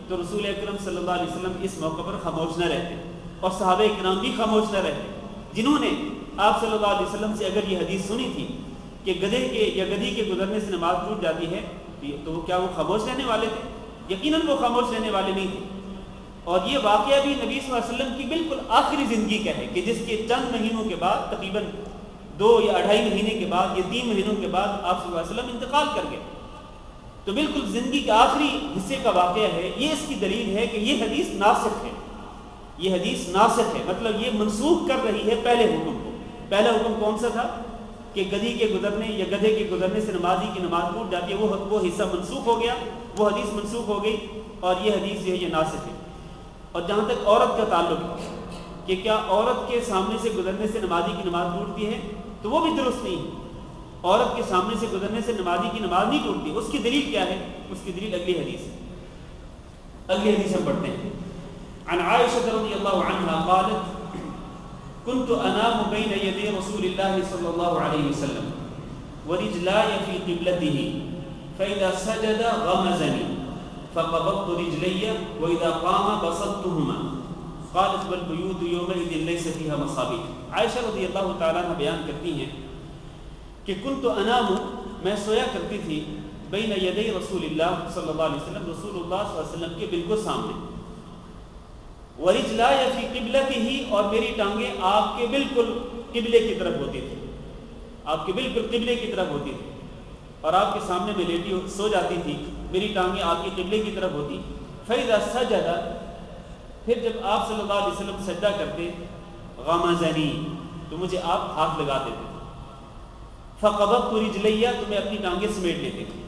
تو رسول اکرم صلی اللہ علیہ وسلم اس موقع پر خاموش نہ رہتے، اور صحابہ کرام بھی خاموش نہ رہتے، جنہوں نے آپ صلی اللہ علیہ وسلم سے اگر یہ حدیث سنی تھی کہ گدھے کے یا گدھی کے گزرنے سے نماز ٹوٹ جاتی ہے تو کیا وہ خاموش رہنے والے تھے؟ یقیناً وہ خاموش رہنے والے نہیں تھے۔ اور یہ واقعہ بھی نبی صلی اللہ علیہ وسلم کی بالکل آخری زندگی کا ہے کہ جس کے چند مہینوں کے بعد، تقریباً 2 یا 2.5 مہینے کے بعد یا 3 مہینوں کے بعد آپ صلی اللہ علیہ وسلم انتقال کر گئے، تو بالکل زندگی کے آخری حصے کا واقعہ ہے۔ یہ اس کی دلیل ہے کہ یہ حدیث ناسخ ہے، یہ حدیث ناسخ ہے، مطلب یہ منسوخ کر رہی ہے پہلے حکم کو۔ پہلا حکم کون سا تھا کہ گدھی کے گزرنے یا گدھے کے گزرنے سے نمازی کی نماز ٹوٹ جاتی ہے، وہ حصہ منسوخ ہو گیا، وہ حدیث منسوخ ہو گئی، اور یہ حدیث جو ہے یہ ناسخ ہے۔ اور جہاں تک عورت کا تعلق ہے کہ کیا عورت کے سامنے سے گزرنے سے نمازی کی نماز ٹوٹتی ہے، تو وہ بھی درست نہیں ہے۔ عورت کے سامنے سے گزرنے سے نمازی کی نماز نہیں ٹوٹتی۔ اس کی دلیل کیا ہے؟ اس کی دلیل اگلی حدیث ہے۔ اگلی حدیث ہم پڑھتے ہیں۔ عن عائشہ رضی اللہ عنہا قالت كنت انام بين يدي رسول الله صلى الله عليه وسلم ورجلاي في قبلته فاذا سجد غمزني فقبضت رجلي واذا قام بسطتهما قالت والبيوت يومئذ ليس فيها مصابيح۔ عائشہ رضی اللہ تعالیٰ عنہ بیان کرتی ہیں کہ كنت انام، میں سویا کرتی تھی، بین یدی رسول اللہ صلی اللہ علیہ وسلم، رسول اللہ صلی اللہ علیہ وسلم کے بالکل سامنے، وَرِجْلَايَ فِي قِبْلَتِهِ، اور میری ٹانگیں آپ کے بالکل قبلے کی طرف ہوتی تھی، آپ کے بالکل قبلے کی طرف ہوتی تھی، اور آپ کے سامنے میں لیٹی سو جاتی تھی، میری ٹانگیں آپ کے قبلے کی طرف ہوتی۔ فَإِذَا سَجَدَ، پھر جب آپ صلی اللہ علیہ وسلم سجدہ کرتے، غَمَزَنِي، تو مجھے آپ ہاتھ لگا دیتے تھے، فَقَبَضْتُ رِجْلَيَّ، تو میں اپنی ٹانگیں سمیٹ لیتے تھے،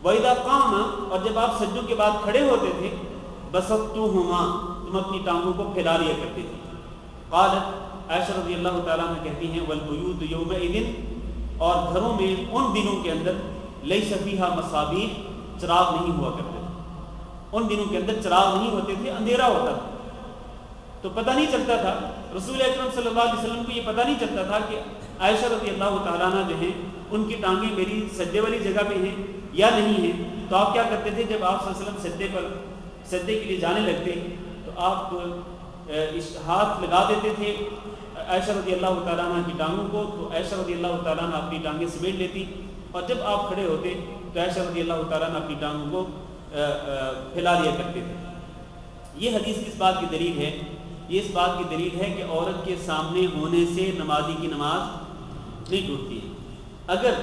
وَإِذَا قَامَ، اور جب آپ سجدوں کے بعد کھڑے ہوتے تھے، بَسَطْتُهُمَا، تم اپنی ٹانگوں کو پھیلا لیا کرتے تھے۔ قالت، عائشہ رضی اللہ تعالیٰ عنہ کہتی ہیں، والبیوت یومئذ، اور گھروں میں ان دنوں کے اندر لیس فیہا مصابیح، چراغ نہیں ہوا کرتے تھے، ان دنوں کے اندر چراغ نہیں ہوتے تھے، اندھیرا ہوتا تھا، تو پتہ نہیں چلتا تھا، رسول اکرم صلی اللہ علیہ وسلم کو یہ پتہ نہیں چلتا تھا کہ عائشہ رضی اللہ تعالیٰ عنہ جو ہیں ان کی ٹانگیں میری سجدے والی جگہ پہ ہیں یا نہیں ہیں۔ تو آپ کیا کرتے تھے، جب آپ صلی اللہ علیہ وسلم سجدے کے لیے جانے لگتے تو آپ ہاتھ لگا دیتے تھے عائشہ رضی اللہ تعالیٰ عنہ کی ٹانگوں کو، تو عائشہ رضی اللہ تعالیٰ عنہ اپنی ٹانگیں سمیٹ لیتی، اور جب آپ کھڑے ہوتے تو عائشہ رضی اللہ تعالیٰ عنہ اپنی ٹانگوں کو پھیلا لیا کرتے تھے۔ یہ حدیث کس بات کی دلیل ہے؟ یہ اس بات کی دلیل ہے کہ عورت کے سامنے ہونے سے نمازی کی نماز نہیں ٹوٹتی ہے۔ اگر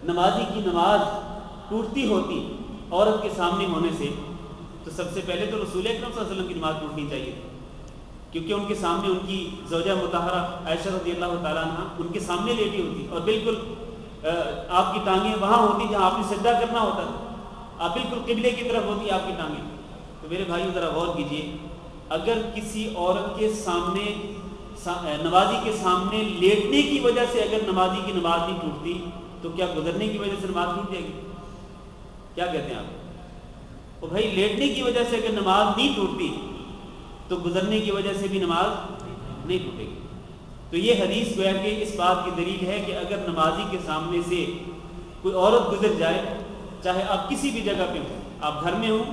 نمازی کی نماز ٹوٹتی ہوتی عورت کے سامنے ہونے سے، تو سب سے پہلے تو رسول اکرم صلی اللہ علیہ وسلم کی نماز ٹوٹنی چاہیے، کیونکہ ان کے سامنے ان کی زوجہ مطہرہ عائشہ رضی اللہ تعالیٰ عنہ ان کے سامنے لیٹی ہوتی، اور بالکل آپ کی ٹانگیں وہاں ہوتی جہاں آپ نے سجدہ کرنا ہوتا تھا، آپ بالکل قبلے کی طرف ہوتی آپ کی ٹانگیں۔ تو میرے بھائیو ذرا غور کیجیے، اگر کسی عورت کے سامنے، نمازی کے سامنے لیٹنے کی وجہ سے اگر نمازی کی نماز نہیں ٹوٹتی، تو کیا گزرنے کی وجہ سے نماز ٹوٹ جائے گی؟ کیا کہتے ہیں آپ؟ اور بھائی لیٹنے کی وجہ سے اگر نماز نہیں ٹوٹتی تو گزرنے کی وجہ سے بھی نماز نہیں ٹوٹے گی۔ تو یہ حدیث گویا کہ اس بات کی دلیل ہے کہ اگر نمازی کے سامنے سے کوئی عورت گزر جائے، چاہے آپ کسی بھی جگہ پہ ہوں، آپ گھر میں ہوں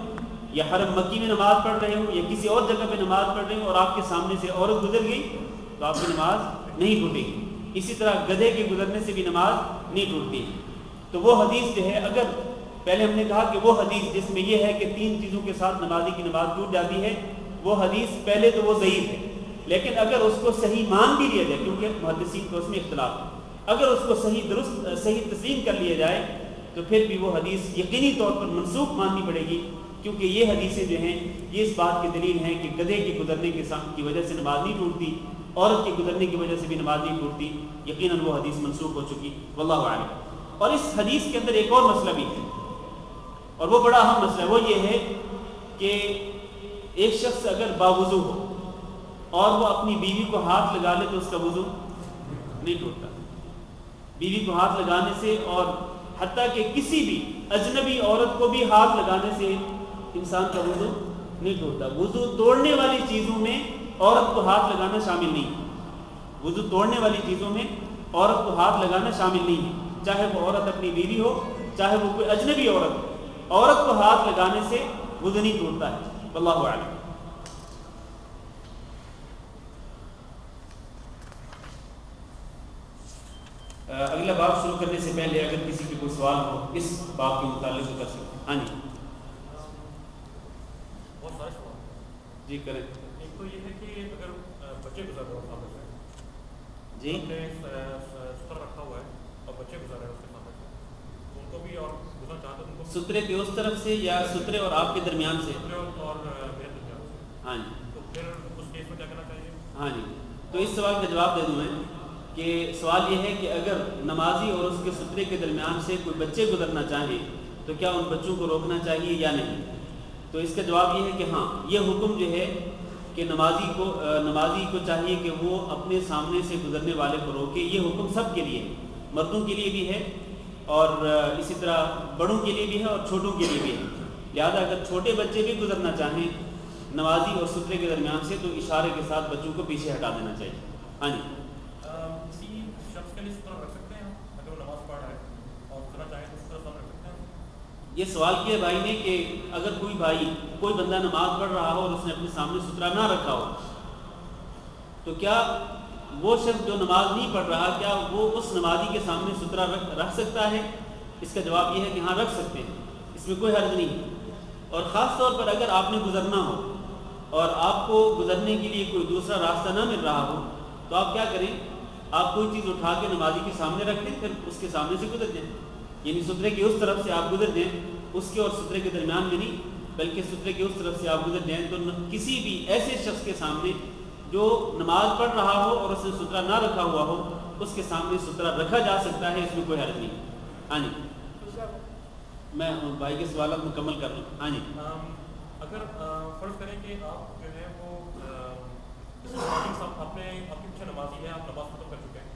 یا حرم مکی میں نماز پڑھ رہے ہوں یا کسی اور جگہ پہ نماز پڑھ رہے ہوں، اور آپ کے سامنے سے عورت گزر گئی تو آپ کی نماز نہیں ٹوٹے گی۔ اسی طرح گدھے کے گزرنے سے بھی نماز نہیں ٹوٹتی۔ تو وہ حدیث جو ہے، اگر پہلے ہم نے کہا کہ وہ حدیث جس میں یہ ہے کہ 3 چیزوں کے ساتھ نمازی کی نماز ٹوٹ جاتی ہے، وہ حدیث پہلے تو وہ ضعیف ہے، لیکن اگر اس کو صحیح مان بھی لیا جائے، کیونکہ محدثین کو اس میں اختلاف ہے، اگر اس کو صحیح تسلیم کر لیا جائے تو پھر بھی وہ حدیث یقینی طور پر منسوخ ماننی پڑے گی، کیونکہ یہ حدیثیں جو ہیں یہ اس بات کی دلیل ہیں کہ گدھے کے گزرنے کی وجہ سے نماز نہیں ٹوٹتی، عورت کے گزرنے کی وجہ سے بھی نماز نہیں ٹوٹتی، یقیناً وہ حدیث منسوخ ہو چکی، واللہ اعلم۔ اور اس حدیث کے اندر ایک اور مسئلہ بھی ہے، اور وہ بڑا اہم مسئلہ، وہ یہ ہے کہ ایک شخص اگر باوضو ہو اور وہ اپنی بیوی کو ہاتھ لگا لے تو اس کا وضو نہیں ٹوٹتا۔ بیوی کو ہاتھ لگانے سے، اور حتیٰ کہ کسی بھی اجنبی عورت کو بھی ہاتھ لگانے سے انسان کا وضو نہیں ٹوٹتا۔ وضو توڑنے والی چیزوں میں عورت کو ہاتھ لگانا شامل نہیں ہے. وضو توڑنے والی چیزوں میں عورت کو ہاتھ لگانا شامل نہیں ہے، چاہے وہ عورت اپنی بیوی ہو، چاہے وہ کوئی اجنبی عورت ہو. عورت کو ہاتھ لگانے سے وضو نہیں ٹوٹتا ہے. واللہ اعلم. اگلا باب شروع کرنے سے پہلے اگر کسی کے کوئی سوال ہو اس باب کے متعلق تو کر سکتے ہیں. ہاں جی بہت سارے سوال جی کریں. ایک تو یہ ہے کہ اگر بچے گزر رہے ہو سامنے سے جی ستر رکھا ہوا ہے اور بچے گزر رہے ہیں اس کے سامنے سے، تو ان کو بھی اور گزرنا چاہتے ہیں ان کو سترے کے اس طرف سے یا سترے اور آپ کے درمیان سے؟ سترے اور میرے درمیان سے. ہاں جی. تو پھر اس کیس میں کیا کرنا چاہیے؟ ہاں جی تو اس سوال کا جواب دے دوں میں کہ سوال یہ ہے کہ اگر نمازی اور اس کے سترے کے درمیان سے کوئی بچے گزرنا چاہیں تو کیا ان بچوں کو روکنا چاہیے یا نہیں؟ تو اس کا جواب یہ ہے کہ ہاں، یہ حکم جو ہے کہ نمازی کو چاہیے کہ وہ اپنے سامنے سے گزرنے والے کو روکے. یہ حکم سب کے لیے ہے، مردوں کے لیے بھی ہے اور اسی طرح بڑوں کے لیے بھی ہے اور چھوٹوں کے لیے بھی ہے. لہذا اگر چھوٹے بچے بھی گزرنا چاہیں نمازی اور سترے کے درمیان سے تو اشارے کے ساتھ بچوں کو پیچھے ہٹا دینا چاہیے. ہاں جی. کسی شخص کے لیے اس طرح رکھ سکتے ہیں اگر وہ نماز پڑھ رہا ہے اور گزرنا چاہیں تو اس طرح رکھ سکتے ہیں؟ یہ سوال کیا بھائی نے کہ اگر کوئی بندہ نماز پڑھ رہا ہو اور اس نے اپنے سامنے سترا نہ رکھا ہو تو کیا وہ شخص جو نماز نہیں پڑھ رہا کیا وہ اس نمازی کے سامنے سترا رکھ سکتا ہے؟ اس کا جواب یہ ہے کہ ہاں رکھ سکتے ہیں، اس میں کوئی حرج نہیں. اور خاص طور پر اگر آپ نے گزرنا ہو اور آپ کو گزرنے کے لیے کوئی دوسرا راستہ نہ مل رہا ہو تو آپ کیا کریں، آپ کوئی چیز اٹھا کے نمازی کے سامنے رکھ دیں، پھر اس کے سامنے سے گزر جائیں. یعنی سترے کی اس طرف سے آپ گزر جائیں، اس کے اور سترے کے درمیان میں نہیں بلکہ سترے کی اس طرف سے آپ گزر جائیں. تو کسی بھی ایسے شخص کے سامنے جو نماز پڑھ رہا ہو اور اس نے سترا نہ رکھا ہوا ہو اس کے سامنے سترا رکھا جا سکتا ہے، اس میں کوئی حرج نہیں. ہاں جی میں بھائی کے سوالات مکمل کر لوں. ہاں جی. اگر فرض کریں کہ آپ جو ہے وہ آپ کے پیچھے نمازی ہے، آپ نماز ختم کر چکے ہیں،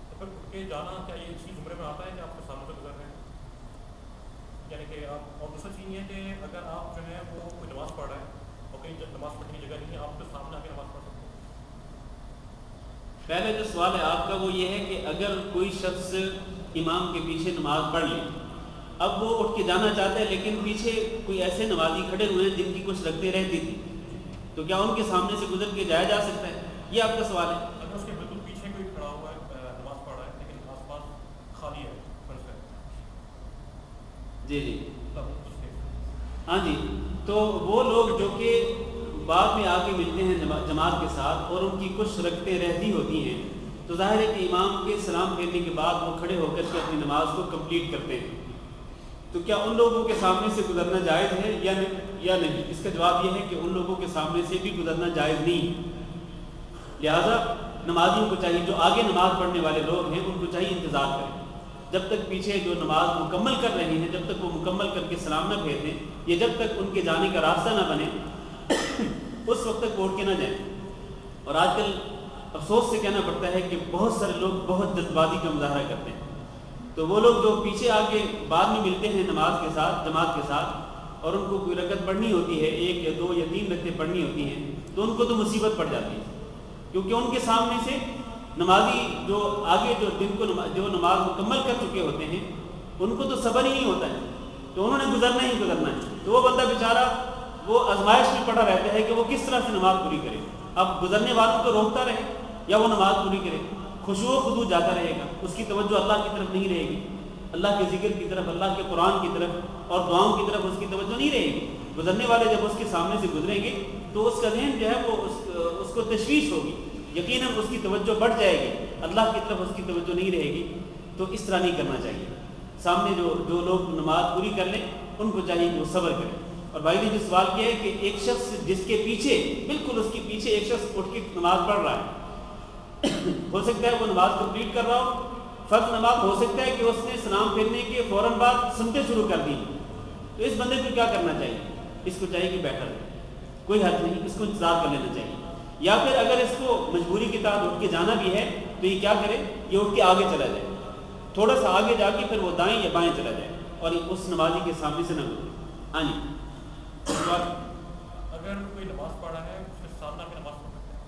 تو پھر اٹھ کے جانا کیا یہ چیز زمرے میں آتا ہے کہ آپ کے سامنے سے گزر رہے ہیں؟ یعنی کہ آپ، اور دوسری چیز یہ ہے کہ اگر آپ جو ہے وہ کوئی نماز پڑھ رہے ہیں اور کہیں نماز پڑھنے کی جگہ نہیں ہے، آپ کے سامنے آ کے نماز پڑھ سکتے ہیں؟ پہلے جو سوال ہے آپ کا وہ یہ ہے کہ اگر کوئی شخص امام کے پیچھے نماز پڑھ لے، اب وہ اٹھ کے جانا چاہتا ہے لیکن پیچھے کوئی ایسے نمازی کھڑے ہوئے ہیں جن کی کچھ رکھتے رہتی تھی، تو کیا ان کے سامنے سے گزر کے جایا جا سکتا ہے؟ یہ آپ کا سوال ہے. اگر اس کے بالکل پیچھے کوئی کھڑا ہوا ہے، نماز پڑھ رہا ہے لیکن آس پاس خالی ہے فرض ہے. جی جی تب اس کے ہاں جی. تو وہ لوگ جو کہ بعد میں آ کے ملتے ہیں جماعت کے ساتھ اور ان کی کچھ رکھتے رہتی ہوتی ہیں، تو ظاہر ہے کہ امام کے سلام پھیرنے کے بعد وہ کھڑے ہو کر کے اپنی نماز کو کمپلیٹ کرتے ہیں. تو کیا ان لوگوں کے سامنے سے گزرنا جائز ہے یا نہیں؟ اس کا جواب یہ ہے کہ ان لوگوں کے سامنے سے بھی گزرنا جائز نہیں. لہذا نمازیوں کو چاہیے، جو آگے نماز پڑھنے والے لوگ ہیں ان کو چاہیے انتظار کریں جب تک پیچھے جو نماز مکمل کر رہے ہیں، جب تک وہ مکمل کر کے سلام نہ پھیر دیں یا جب تک ان کے جانے کا راستہ نہ بنے اس وقت تک اٹھ کے نہ جائیں. اور آج کل افسوس سے کہنا پڑتا ہے کہ بہت سارے لوگ بہت جلد بازی کا مظاہرہ کرتے ہیں. تو وہ لوگ جو پیچھے آ کے بعد میں ملتے ہیں نماز کے ساتھ، جماعت کے ساتھ، اور ان کو کوئی رکعت پڑھنی ہوتی ہے، 1 یا 2 یا 3 رکعتیں پڑھنی ہوتی ہیں، تو ان کو تو مصیبت پڑ جاتی ہے کیونکہ ان کے سامنے سے نمازی جو آگے جو نماز مکمل کر چکے ہوتے ہیں ان کو تو صبر ہی نہیں ہوتا ہے، تو انہوں نے گزرنا ہی گزرنا ہے. تو وہ بندہ بیچارہ وہ آزمائش میں پڑا رہتا ہے کہ وہ کس طرح سے نماز پوری کرے. اب گزرنے والوں کو روکتا رہے یا وہ نماز پوری کرے، خشوع و خضوع جاتا رہے گا، اس کی توجہ اللہ کی طرف نہیں رہے گی، اللہ کے ذکر کی طرف، اللہ کے قرآن کی طرف اور دعاؤں کی طرف اس کی توجہ نہیں رہے گی. گزرنے والے جب اس کے سامنے سے گزریں گے تو اس کا ذہن جو ہے وہ اس کو تشویش ہوگی، یقیناً اس کی توجہ بڑھ جائے گی، اللہ کی طرف اس کی توجہ نہیں رہے گی. تو اس طرح نہیں کرنا چاہیے. سامنے جو لوگ نماز پوری کر لیں ان کو چاہیے کہ وہ صبر کریں. اور بھائی نے جو سوال کیا ہے کہ ایک شخص جس کے پیچھے، بالکل اس کے پیچھے ایک شخص اٹھ کے نماز پڑھ رہا ہے ہو سکتا ہے وہ نماز کمپلیٹ کر رہا ہو، فرض نماز، ہو سکتا ہے کہ اس نے سلام پھیرنے کے فوراً بعد سنتے شروع کر دی، تو اس بندے کو کیا کرنا چاہیے؟ اس کو چاہیے کہ بیٹھا رہے، کوئی حرج نہیں، اس کو انتظار کر لینا چاہیے. یا پھر اگر اس کو مجبوری کے تحت اٹھ کے جانا بھی ہے تو یہ کیا کرے، یہ اٹھ کے آگے چلا جائے، تھوڑا سا آگے جا کے پھر وہ دائیں یا بائیں چلا جائے اور اس نمازی کے سامنے سے نہ گزرے. ہاں جی. اگر کوئی نماز پڑھ رہا ہے اس کے سامنے آ کے نماز پڑھ سکتے ہیں؟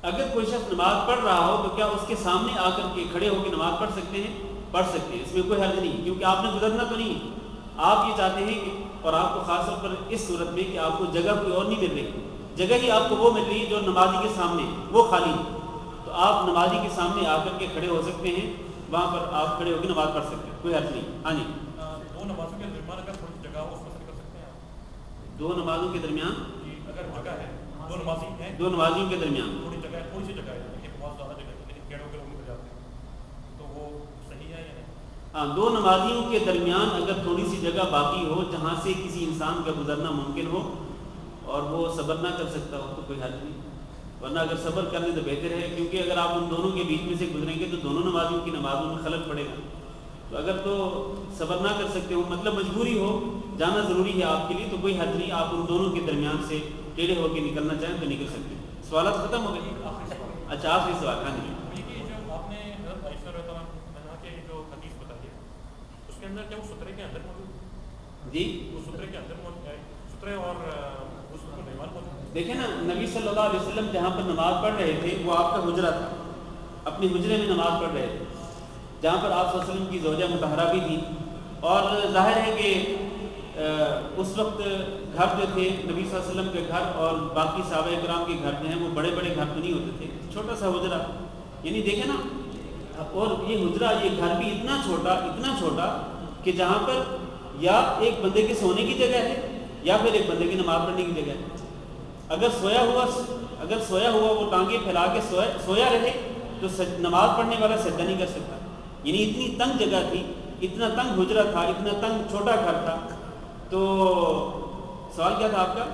اگر کوئی شخص نماز پڑھ رہا ہو تو کیا اس کے سامنے آ کر کے کھڑے ہو کے نماز پڑھ سکتے ہیں؟ پڑھ سکتے ہیں، اس میں کوئی حرج نہیں، کیونکہ آپ نے گزرنا تو نہیں ہے۔ آپ یہ چاہتے ہیں کہ، اور آپ کو خاص طور پر اس صورت میں کہ آپ کو جگہ کوئی اور نہیں مل رہی، جگہ ہی آپ کو وہ مل رہی ہے جو نمازی کے سامنے وہ خالی ہے، تو آپ نمازی کے سامنے آ کر کے کھڑے ہو سکتے ہیں، وہاں پر آپ کھڑے ہو کے نماز پڑھ سکتے ہیں، کوئی حرج نہیں۔ ہاں جی، دو نمازوں کے درمیان اگر تھوڑی جگہ ہو اس میں سے کر سکتے ہیں آپ؟ دو نمازوں کے درمیان اگر جگہ ہے، دو نمازی ہیں، دو نمازیوں کے درمیان تھوڑی جگہ ہے، تھوڑی سی جگہ ہے، لیکن بہت زیادہ جگہ ہے، لیکن پیڑوں کے لوگ نکل جاتے ہیں، تو وہ صحیح ہے یا نہیں؟ ہاں، دو نمازیوں کے درمیان اگر تھوڑی سی جگہ باقی ہو جہاں سے کسی انسان کا گزرنا ممکن ہو اور وہ صبر نہ کر سکتا ہو تو کوئی حرج نہیں، ورنہ اگر صبر کر لیں تو بہتر ہے، کیونکہ اگر آپ ان دونوں کے بیچ میں سے گزریں گے تو دونوں نمازیوں کی نمازوں میں خلل پڑے گا۔ تو اگر تو صبر نہ کر سکتے ہو، مطلب مجبوری ہو، جانا ضروری ہے آپ کے لیے، تو کوئی حرج نہیں، آپ ان دونوں کے درمیان سے ٹیڑھے ہو کے نکلنا چاہیں تو نکل سکتے ہیں۔ سوالات ختم ہو گئے؟ اچھا، آخری سوال۔ ہاں جی، جو آپ نے حضرت عائشہ رضی اللہ عنہا کے جو حدیث بتائی ہے اس کے اندر کیا وہ سترے کے اندر موجود جی، وہ سترے کے اندر موجود ہے، سترے اور غسل کا نعمال موجود؟ دیکھیں نا، نبی صلی اللہ علیہ وسلم جہاں پر نماز پڑھ رہے تھے وہ آپ کا حجرہ تھا، اپنے حجرے میں نماز پڑھ رہے تھے، جہاں پر آپ صلی اللہ علیہ وسلم کی زوجہ مطہرہ بھی تھی، اور ظاہر ہے کہ اس وقت گھر جو تھے نبی صلی اللہ علیہ وسلم کے گھر اور باقی صحابہ کرام کے گھر جو ہیں وہ بڑے بڑے گھر تو نہیں ہوتے تھے، چھوٹا سا حجرہ، یعنی دیکھیں نا، اور یہ حجرہ، یہ گھر بھی اتنا چھوٹا کہ جہاں پر یا ایک بندے کے سونے کی جگہ ہے یا پھر ایک بندے کی نماز پڑھنے کی جگہ ہے۔ اگر سویا ہوا وہ ٹانگیں پھیلا کے سویا رہے تو نماز پڑھنے والا سجدہ نہیں کر سکتا، یعنی اتنی تنگ جگہ تھی، اتنا تنگ حجرہ تھا، اتنا تنگ چھوٹا گھر تھا۔ تو سوال کیا تھا آپ کا؟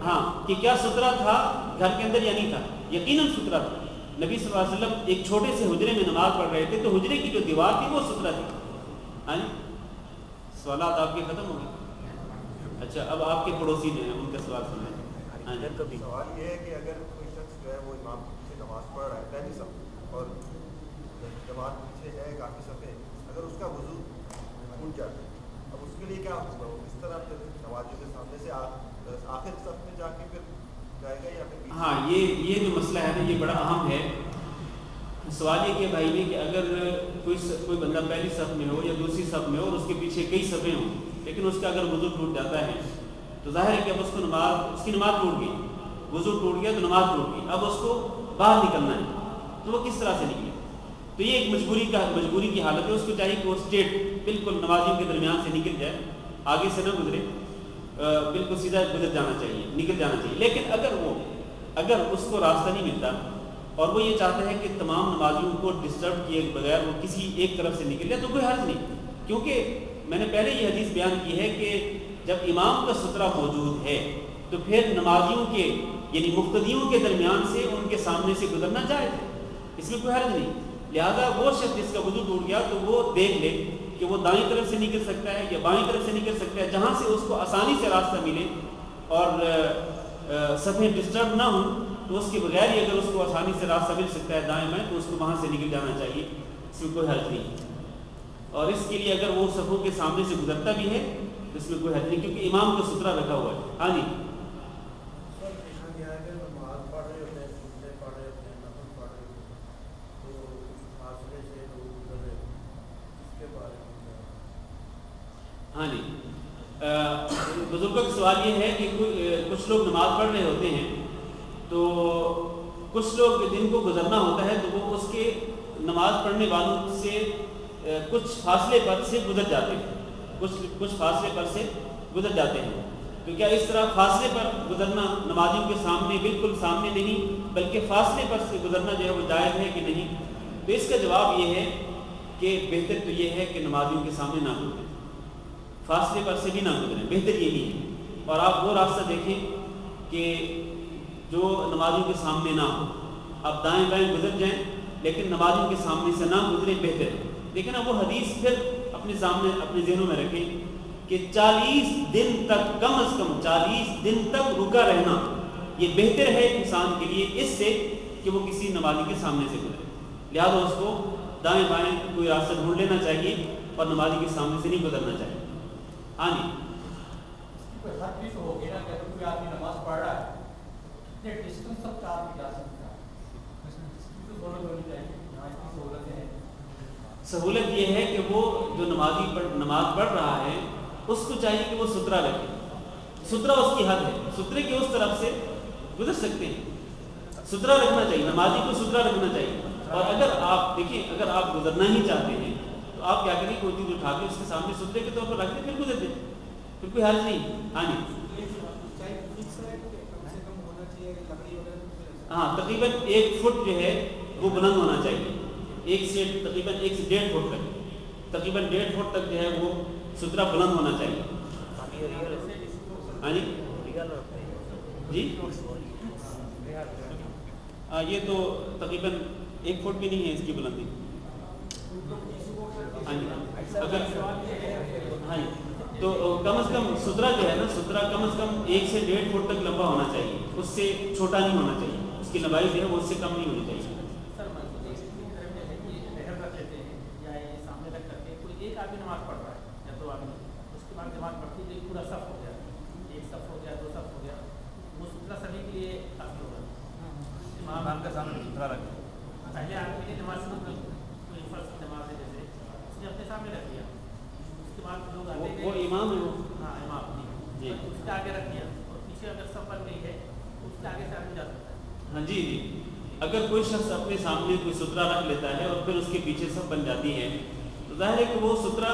ہاں، کہ کیا سترا تھا گھر کے اندر یا نہیں تھا؟ یقیناً سترا تھا۔ نبی صلی اللہ علیہ وسلم ایک چھوٹے سے حجرے میں نماز پڑھ رہے تھے تو حجرے کی جو دیوار تھی وہ سترا تھی۔ ہاں جی، سوالات آپ کے ختم ہو گئے؟ اچھا، اب آپ کے پڑوسی جو ہیں ان کا سوال سنیں۔ ہاں جی، سوال یہ ہے کہ اگر کوئی شخص جو ہے وہ امام کے پیچھے نماز پڑھ رہا ہے پہلی صف اور جماعت پیچھے ہے کافی صفیں، اگر اس کا وضو ٹوٹ جاتا ہے، اب اس کے لیے کیا ہوگا؟ وہ اس طرح پھر نمازیوں کے سامنے سے آخر صف میں جا کے پھر جائے گا یا پھر؟ ہاں، یہ جو مسئلہ ہے نا یہ بڑا اہم ہے۔ سوال یہ کہ بھائی نے کہ اگر کوئی بندہ پہلی صف میں ہو یا دوسری صف میں ہو اور اس کے پیچھے کئی صفیں ہوں لیکن اس کا اگر وضو ٹوٹ جاتا ہے تو ظاہر ہے کہ اب اس کی نماز ٹوٹ گئی، وضو ٹوٹ گیا تو نماز ٹوٹ گئی، اب اس کو باہر نکلنا ہے تو وہ کس طرح سے نکلے؟ تو یہ ایک مجبوری کی حالت ہے، اس کو چاہیے کہ وہ اسٹریٹ بالکل نمازیوں کے درمیان سے نکل جائے، آگے سے نہ گزرے، بالکل سیدھا گزر جانا چاہیے، نکل جانا چاہیے۔ لیکن اگر اس کو راستہ نہیں ملتا اور وہ یہ چاہتا ہے کہ تمام نمازیوں کو ڈسٹرب کیے بغیر وہ کسی ایک طرف سے نکل جائے تو کوئی حرج نہیں، کیونکہ میں نے پہلے یہ حدیث بیان کی ہے کہ جب امام کا سترہ موجود ہے تو پھر نمازیوں کے یعنی مقتدیوں کے درمیان سے ان کے سامنے سے گزرنا جائز ہے، اس میں کوئی حرج نہیں۔ لہذا وہ شخص جس کا وضو ٹوٹ گیا تو وہ دیکھ لے کہ وہ دائیں طرف سے نکل سکتا ہے یا بائیں طرف سے نکل سکتا ہے، جہاں سے اس کو آسانی سے راستہ ملے اور صفیں ڈسٹرب نہ ہوں، تو اس کے بغیر ہی اگر اس کو آسانی سے راستہ مل سکتا ہے دائیں بائیں تو اس کو وہاں سے نکل جانا چاہیے، اس میں کوئی حرج نہیں۔ اور اس کے لیے اگر وہ صفوں کے سامنے سے گزرتا بھی ہے تو اس میں کوئی حرج نہیں، کیونکہ امام کو سترہ رکھا ہوا ہے۔ ہاں جی، ہاں جی، بزرگوں کا سوال یہ ہے کہ کچھ لوگ نماز پڑھ رہے ہوتے ہیں تو کچھ لوگ جن کو گزرنا ہوتا ہے تو وہ اس کے نماز پڑھنے والوں سے کچھ فاصلے پر سے گزر جاتے ہیں، کچھ فاصلے پر سے گزر جاتے ہیں، تو کیا اس طرح فاصلے پر گزرنا نمازیوں کے سامنے بالکل سامنے نہیں بلکہ فاصلے پر سے گزرنا جو ہے وہ جائز ہے کہ نہیں؟ تو اس کا جواب یہ ہے کہ بہتر تو یہ ہے کہ نمازیوں کے سامنے نہ گزریں، فاصلے پر سے بھی نہ گزریں، بہتر یہی ہے۔ اور آپ وہ راستہ دیکھیں کہ جو نمازیوں کے سامنے نہ ہو، آپ دائیں بائیں گزر جائیں لیکن نمازیوں کے سامنے سے نہ گزریں، بہتر ہے۔ لیکن اب وہ حدیث پھر اپنے سامنے اپنے ذہنوں میں رکھیں کہ 40 دن تک، کم از کم 40 دن تک رکا رہنا یہ بہتر ہے انسان کے لیے اس سے کہ وہ کسی نمازی کے سامنے سے گزرے، لہٰذا اس کو دائیں بائیں کوئی راستہ ڈھونڈ لینا چاہیے اور نمازی کے سامنے سے نہیں گزرنا چاہیے۔ ہاں جی، کوئی ہر چیز ہوگی نا کہ کوئی آدمی نماز پڑھ رہا ہے سہولت یہ ہے کہ وہ جو نماز پڑھ رہا ہے اس کو چاہیے کہ وہ سترا رکھے. سترا اس کی حد ہے, سترے کے اس طرف سے گزر سکتے ہیں. سترا رکھنا چاہیے, نمازی کو سترا رکھنا چاہیے. اور اگر آپ دیکھیں, اگر آپ گزرنا ہی چاہتے ہیں تو آپ کیا کریں, کوئی چیز اٹھا کے اس کے سامنے سترے کے طور پر رکھ دیں, پھر گزر دیں, پھر کوئی حرج نہیں. ہاں جی, ہاں تقریباً 1 فٹ جو ہے وہ بلند ہونا چاہیے. 1 سے تقریباً 1 سے 1.5 فٹ تک, تقریباً 1.5 فٹ تک جو ہے وہ سترا بلند ہونا چاہیے. ہاں جی جی, ہاں یہ تو تقریباً 1 فٹ بھی نہیں ہے اس کی بلندی. ہاں جی, اگر ہاں جی تو کم از کم سترا جو ہے نا, سترا کم از کم 1 سے 1.5 فٹ تک لمبا ہونا چاہیے, اس سے چھوٹا نہیں ہونا چاہیے. اس کی لمبائی جو ہے وہ اس سے کم نہیں ہونی چاہیے. ایک آدمی نماز پڑھ رہا ہے یا 2 آدمی, اس کے بعد جماعت پڑھتی ہے, پورا صف ہو گیا, 1 صف ہو گیا, 2 صف ہو گیا, وہ سترا سبھی کے لیے کافی ہوگا. امام کے سامنے سترا رکھے, پہلے آدمی کی نماز کوئی فرض نماز ہے جیسے اس نے اپنے سامنے رکھ دیا, اس کے بعد لوگ آتے ہیں, وہ امام ہے, وہ ہاں امام جی, اس کے آگے رکھ دیا, اور پیچھے اگر صف بن گئی ہے تو اس کے آگے سے آدمی جا سکتا ہے. ہاں جی جی, اگر کوئی شخص اپنے سامنے کوئی سترا رکھ لیتا ہے اور پھر اس کے پیچھے صف بن جاتی ہے تو ظاہر ہے کہ وہ سترا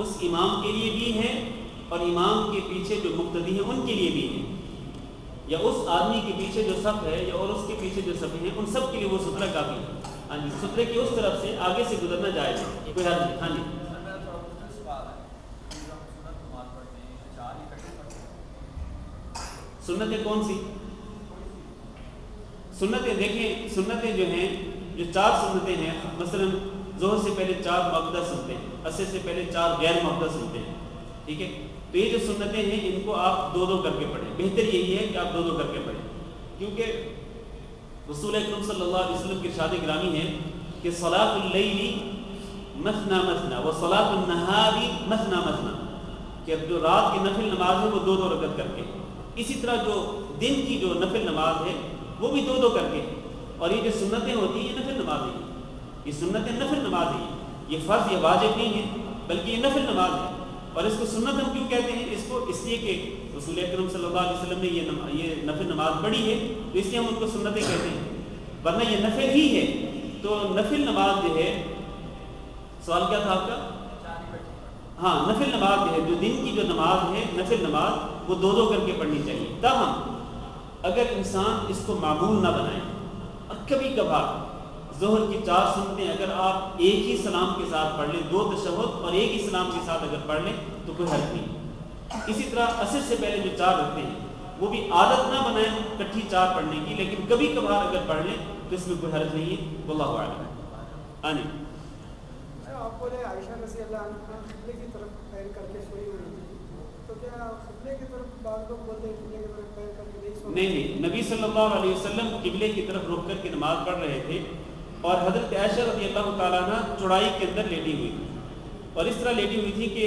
اس امام کے لیے بھی ہے اور امام کے پیچھے جو مقتدی ہیں ان کے لیے بھی ہے, یا اس آدمی کے پیچھے جو صف ہے یا اور اس کے پیچھے جو صفیں ہیں ان سب کے لیے وہ سترا کافی ہے. ہاں جی, سترے کی اس طرف سے آگے سے گزرنا جائز ہے, کوئی حرج نہیں. ہاں جی, سنتیں کون سی سنتیں؟ دیکھیں سنتیں جو ہیں, جو 4 سنتیں ہیں, مثلا ظہر سے پہلے 4 مقدس سنتے ہیں, عصر سے پہلے 4 غیر مقدس سنتے ہیں, ٹھیک ہے. تو یہ جو سنتیں ہیں ان کو آپ 2 کر کے پڑھیں. بہتر یہی ہے کہ آپ 2 کر کے پڑھیں, کیونکہ رسول اکرم صلی اللہ علیہ وسلم کی ارشاد گرامی ہے کہ صلاۃ اللیل مثنی مثنی و صلاۃ النہار مثنی مثنی, کہ جو رات کی نفل نماز ہے وہ 2 رکعت کر کے, اسی طرح جو دن کی جو نفل نماز ہے وہ بھی 2 کر کے. اور یہ جو سنتیں ہوتی ہیں یہ نفل نماز ہیں, یہ سنتیں نفل نماز ہیں, یہ فرض یا واجب نہیں ہے بلکہ یہ نفل نماز ہے. اور اس کو سنت ہم کیوں کہتے ہیں؟ اس کو اس لیے کہ رسول اکرم صلی اللہ علیہ وسلم نے یہ نفل نماز پڑھی ہے تو اس لیے ہم ان کو سنتیں کہتے ہیں, ورنہ یہ نفل ہی ہے. تو نفل نماز جو ہے, سوال کیا تھا آپ کا؟ ہاں, نفل نماز جو ہے, جو دن کی جو نماز ہے نفل نماز, وہ 2 کر کے پڑھنی چاہیے. تاہم اگر انسان اس کو معمول نہ بنائے اور کبھی کبھار ظہر کی 4 سنتیں اگر آپ ایک ہی سلام کے ساتھ پڑھ لیں, 2 تشہد اور ایک ہی سلام کے ساتھ اگر پڑھ لیں تو کوئی حرج نہیں. اسی طرح عصر سے پہلے جو 4 رکھتے ہیں وہ بھی عادت نہ بنائیں کٹھی 4 پڑھنے کی, لیکن کبھی کبھار اگر پڑھ لیں تو اس میں کوئی حرج نہیں ہے. واللہ اعلم. ہاں جی, آپ بولے عائشہ رضی اللہ عنہ قبلے کی طرف پیر کر کے سوئی ہوئی تھی, تو کیا قبلے کی طرف بعض لوگ بولتے ہیں قبلے کی طرف پیر کر کے نہیں سوئی؟ نہیں, نبی صلی اللہ علیہ وسلم قبلے کی طرف رخ کر کے نماز پڑھ رہے تھے, اور حضرت عائشہ رضی اللہ تعالیٰ عنہ چوڑائی کے اندر لیٹی ہوئی تھی, اور اس طرح لیٹی ہوئی تھی کہ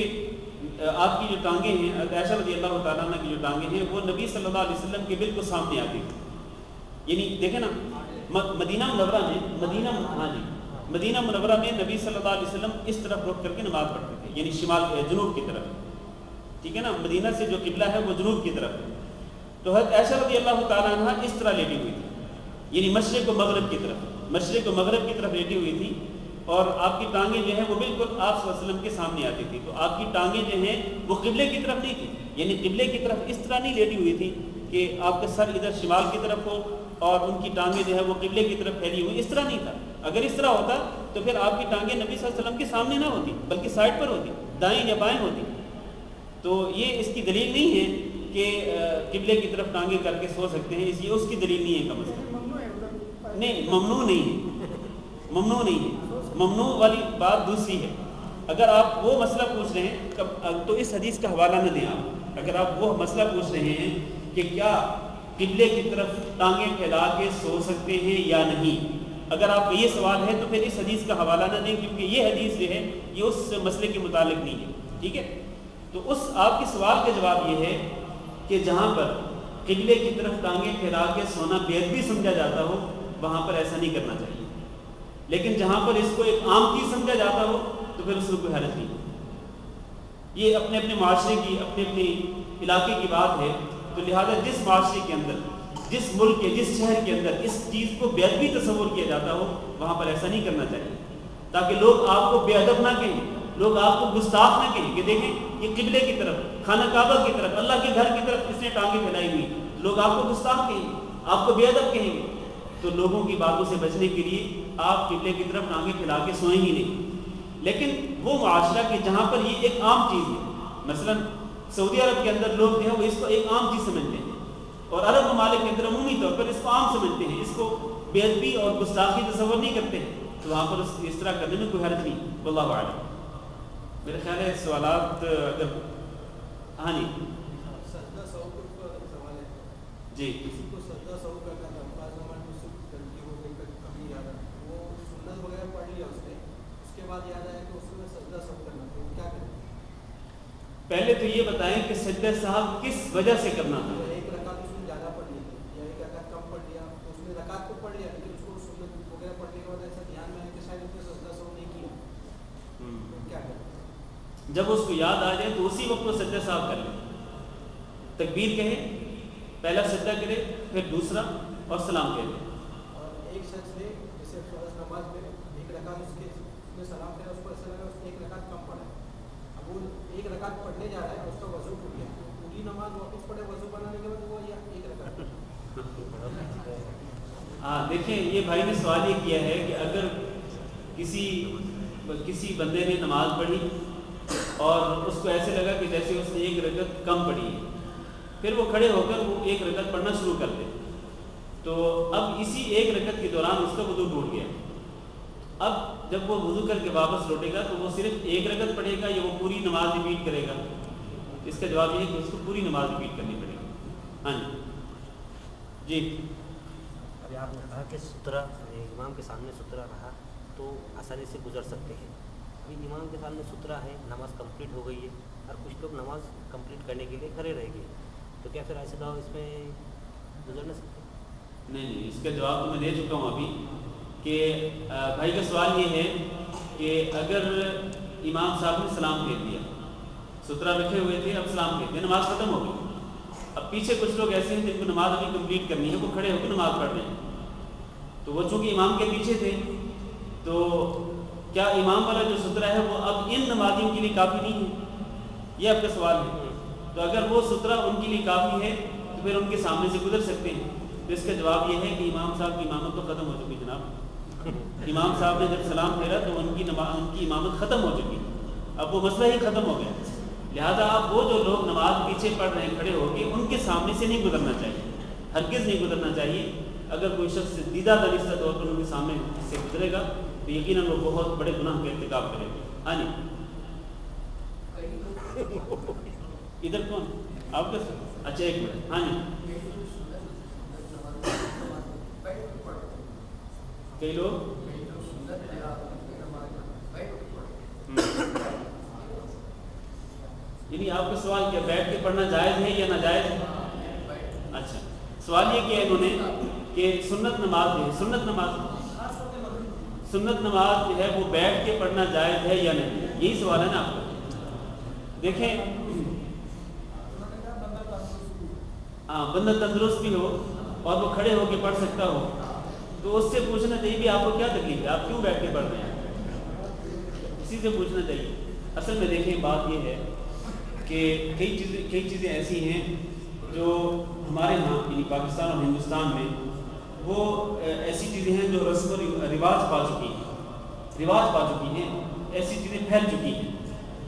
آپ کی جو ٹانگیں ہیں, حضرت عائشہ رضی اللہ تعالیٰ عنہ کی جو ٹانگیں ہیں وہ نبی صلی اللہ علیہ وسلم کے بالکل سامنے آتی تھی. یعنی دیکھیں نا, مدینہ منورہ میں مدینہ منورہ میں نبی صلی اللہ علیہ وسلم اس طرف رخ کر کے نماز پڑھتے تھے, یعنی شمال جنوب کی طرف, ٹھیک ہے نا. مدینہ سے جو قبلہ ہے وہ جنوب کی طرف ہے. تو حضرت عائشہ رضی اللہ تعالیٰ عنہ اس طرح لیٹی ہوئی تھی, یعنی مشرق و مغرب کی طرف لیٹی ہوئی تھی, اور آپ کی ٹانگیں جو ہیں وہ بالکل آپ صلی اللہ علیہ وسلم کے سامنے آتی تھی. تو آپ کی ٹانگیں جو ہیں وہ قبلے کی طرف نہیں تھی, یعنی قبلے کی طرف اس طرح نہیں لیٹی ہوئی تھی کہ آپ کا سر ادھر شمال کی طرف ہو اور ان کی ٹانگیں جو ہے وہ قبلے کی طرف پھیلی ہوئی, اس طرح نہیں تھا. اگر اس طرح ہوتا تو پھر آپ کی ٹانگیں نبی صلی اللہ علیہ وسلم کے سامنے نہ ہوتی بلکہ سائڈ پر ہوتی, دائیں یا بائیں ہوتی. تو یہ اس کی دلیل نہیں ہے کہ قبلے کی طرف ٹانگیں کر کے سو سکتے ہیں, اس کی دلیل نہیں ہے کم از کم. نہیں, ممنوع نہیں ہے, ممنوع والی بات دوسری ہے. اگر آپ وہ مسئلہ پوچھ رہے ہیں تو اس حدیث کا حوالہ نہ دیں. آپ اگر آپ وہ مسئلہ پوچھ رہے ہیں کہ کیا قبلے کی طرف ٹانگیں پھیلا کے سو سکتے ہیں یا نہیں, اگر آپ کا یہ سوال ہے تو پھر اس حدیث کا حوالہ نہ دیں, کیونکہ یہ حدیث جو ہے یہ اس مسئلے کے متعلق نہیں ہے, ٹھیک ہے. تو اس آپ کے سوال کا جواب یہ ہے کہ جہاں پر قبلے کی طرف ٹانگیں پھیلا کے سونا بے ادبی سمجھا جاتا ہو وہاں پر ایسا نہیں کرنا چاہیے، لیکن جہاں پر اس کو ایک عام چیز سمجھا جاتا ہو تو پھر اس میں کوئی حرج نہیں۔ یہ اپنے اپنے معاشرے کی اپنے اپنے علاقے کی بات ہے، تو لہذا جس معاشرے کے اندر، جس ملک کے، جس شہر کے اندر اس چیز کو بے ادبی تصور کیا جاتا ہو وہاں پر ایسا نہیں کرنا چاہیے، تاکہ لوگ آپ کو بے ادب نہ کہیں، لوگ آپ کو گستاخ نہ کہیں کہ دیکھیں یہ قبلے کی طرف، خانہ کعبہ کی طرف، اللہ کے گھر کی طرف اس نے ٹانگیں پھیلائی ہوئی، لوگ آپ کو گستاخ کہیں گے، آپ کو بے ادب کہیں گے۔ تو لوگوں کی باتوں سے بچنے کے لیے آپ قبلے کی طرف ٹانگیں پھیلا کے سوئیں ہی نہیں۔ لیکن وہ معاشرہ کہ جہاں پر یہ ایک عام چیز ہے، مثلا سعودی عرب کے اندر لوگ جو ہیں وہ اس کو ایک عام چیز سمجھتے ہیں، اور عرب ممالک کے اندر عمومی طور پر اس کو عام سمجھتے ہیں، اس کو بے ادبی اور گستاخی تصور نہیں کرتے ہیں، تو وہاں پر اس طرح کرنے میں کوئی حرج نہیں۔ واللہ اعلم۔ میرے خیال ہے سوالات اگر ہاں جی سجدہ سہو کا سوال ہے جی کسی کو سجدہ سہو کرنا تھا، بعض نماز میں سے غلطی ہو گئی، کبھی یاد آ وہ سنت وغیرہ پڑھ لیا اس نے، اس کے بعد یاد آیا کہ اس میں سجدہ سہو کرنا تھا، وہ کیا کریں؟ پہلے تو یہ بتائیں کہ سجدہ صاحب کس وجہ سے کرنا تھا؟ ایک رکعت اس نے زیادہ پڑھ لی تھی یا ایک رکعت کم پڑھ لیا، اس نے رکعت کو پڑھ لیا لیکن اس کو سنت وغیرہ پڑھنے کے بعد ایسا دھیان میں آیا کہ شاید اس نے سجدہ سہو نہیں کیا، تو کیا کریں؟ جب اس کو یاد آ جائے تو اسی وقت وہ سجدہ صاحب کر لے، تکبیر کہے، پہلا سجدہ کرے، پھر دوسرا اور سلام کہہ دے۔ اور ایک شخص نے جیسے فرض نماز میں ایک رکعت اس نے سلام کیا، اس کو ایسا لگا اس نے ایک رکعت کم پڑھا ہے، اب وہ ایک رکعت پڑھنے جا رہا ہے، اس کا وضو ٹوٹ گیا، تو پوری نماز واپس پڑھے وضو بنانے کے بعد وہ یا ایک رکعت؟ ہاں دیکھیں، یہ بھائی نے سوال یہ کیا ہے کہ اگر کسی بندے نے نماز پڑھی اور اس کو ایسے لگا کہ جیسے اس نے ایک رکعت کم پڑھی ہے، پھر وہ کھڑے ہو کر وہ ایک رکعت پڑھنا شروع کر دے، تو اب اسی ایک رکعت کے دوران اس کا وضو ٹوٹ گیا۔ اب جب وہ وضو کر کے واپس لوٹے گا تو وہ صرف ایک رکعت پڑھے گا یا وہ پوری نماز ریپیٹ کرے گا؟ اس کا جواب یہ ہے کہ اس کو پوری نماز ریپیٹ کرنی پڑے گی۔ ہاں جی ابھی آپ نے کہا کہ سترہ امام کے سامنے سترہ رہا تو آسانی سے گزر سکتے ہیں، ابھی امام کے سامنے سترہ ہے، نماز کمپلیٹ ہو گئی ہے اور کچھ لوگ نماز کمپلیٹ کرنے کے لیے کھڑے رہ گئے، تو کیا پھر ایسے دعا اس میں گزر نہ سکتے؟ نہیں، اس کا جواب تو میں دے چکا ہوں ابھی کہ بھائی کا سوال یہ ہے کہ اگر امام صاحب نے سلام پھیر دیا، سترہ رکھے ہوئے تھے، اب سلام پھیر دیا، نماز ختم ہو گئی، اب پیچھے کچھ لوگ ایسے ہیں جن کو نماز ابھی کمپلیٹ کرنی ہے، وہ کھڑے ہو کے نماز پڑھ رہے ہیں، تو وہ چونکہ امام کے پیچھے تھے، تو کیا امام والا جو سترہ ہے وہ اب ان نمازیوں کے لیے کافی نہیں ہے؟ یہ آپ کا سوال ہے۔ تو اگر وہ سترہ ان کے لیے کافی ہے تو پھر ان کے سامنے سے گزر سکتے ہیں، تو اس کا جواب یہ ہے کہ امام صاحب کی امامت تو ختم ہو چکی جناب، امام صاحب نے جب سلام پھیرا تو ان کی امامت ختم ہو چکی، اب وہ مسئلہ ہی ختم ہو گیا، لہذا آپ وہ جو لوگ نماز پیچھے پڑھ رہے ہیں کھڑے ہو کے، ان کے سامنے سے نہیں گزرنا چاہیے، ہرگز نہیں گزرنا چاہیے۔ اگر کوئی شخص دیدہ دانستہ طور پر ان کے سامنے سے گزرے گا تو یقیناً وہ بہت بڑے گناہ کا ارتکاب کرے گا۔ ہاں جی ادھر کون آپ کا؟ اچھا ایک منٹ، ہاں جی کئی لوگ یعنی آپ کا سوال کیا بیٹھ کے پڑھنا جائز ہے یا ناجائز ہے؟ اچھا، سوال یہ کیا انہوں نے کہ سنت نماز جو ہے، سنت نماز جو ہے وہ بیٹھ کے پڑھنا جائز ہے یا نہیں، یہی سوال ہے نا آپ کا؟ دیکھیں ہاں، بندہ تندرست بھی ہو اور وہ کھڑے ہو کے پڑھ سکتا ہو تو اس سے پوچھنا چاہیے کہ آپ کو کیا تکلیف ہے، آپ کیوں بیٹھ کے پڑھ رہے ہیں، اسی سے پوچھنا چاہیے۔ اصل میں دیکھیں بات یہ ہے کہ کئی چیزیں ایسی ہیں جو ہمارے ہاں یعنی پاکستان اور ہندوستان میں وہ ایسی چیزیں ہیں جو رسم و رواج پا چکی ہیں، ایسی چیزیں پھیل چکی ہیں،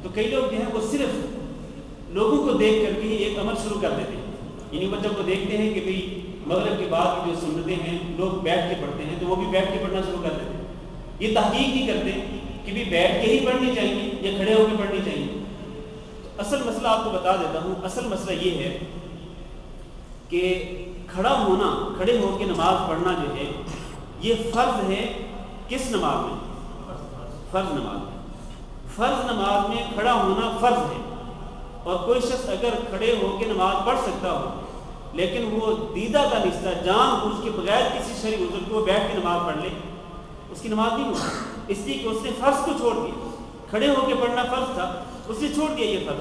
تو کئی لوگ جو ہیں وہ صرف لوگوں کو دیکھ کر کے ایک عمل شروع کر دیتے ہیں، یعنی وہ جب وہ دیکھتے ہیں کہ بھئی مغرب کے بعد کی جو سنتیں ہیں لوگ بیٹھ کے پڑھتے ہیں تو وہ بھی بیٹھ کے پڑھنا شروع کر دیتے ہیں، یہ تحقیق نہیں کرتے کہ بھی بیٹھ کے ہی پڑھنی چاہیے یا کھڑے ہو کے پڑھنی چاہیے۔ تو اصل مسئلہ آپ کو بتا دیتا ہوں، اصل مسئلہ یہ ہے کہ کھڑا ہونا، کھڑے ہو کے نماز پڑھنا جو ہے یہ فرض ہے۔ کس نماز میں؟ فرض نماز میں۔ فرض نماز میں کھڑا ہونا فرض ہے، اور کوئی شخص اگر کھڑے ہو کے نماز پڑھ سکتا ہو لیکن وہ دیدہ کا نسبہ جان بوجھ کے بغیر کسی شرعی عذر کو بیٹھ کے نماز پڑھ لے، اس کی نماز نہیں ہوتی، اس لیے کہ اس نے فرض کو چھوڑ دیا۔ کھڑے ہو کے پڑھنا فرض تھا، اس نے چھوڑ دیا یہ فرض۔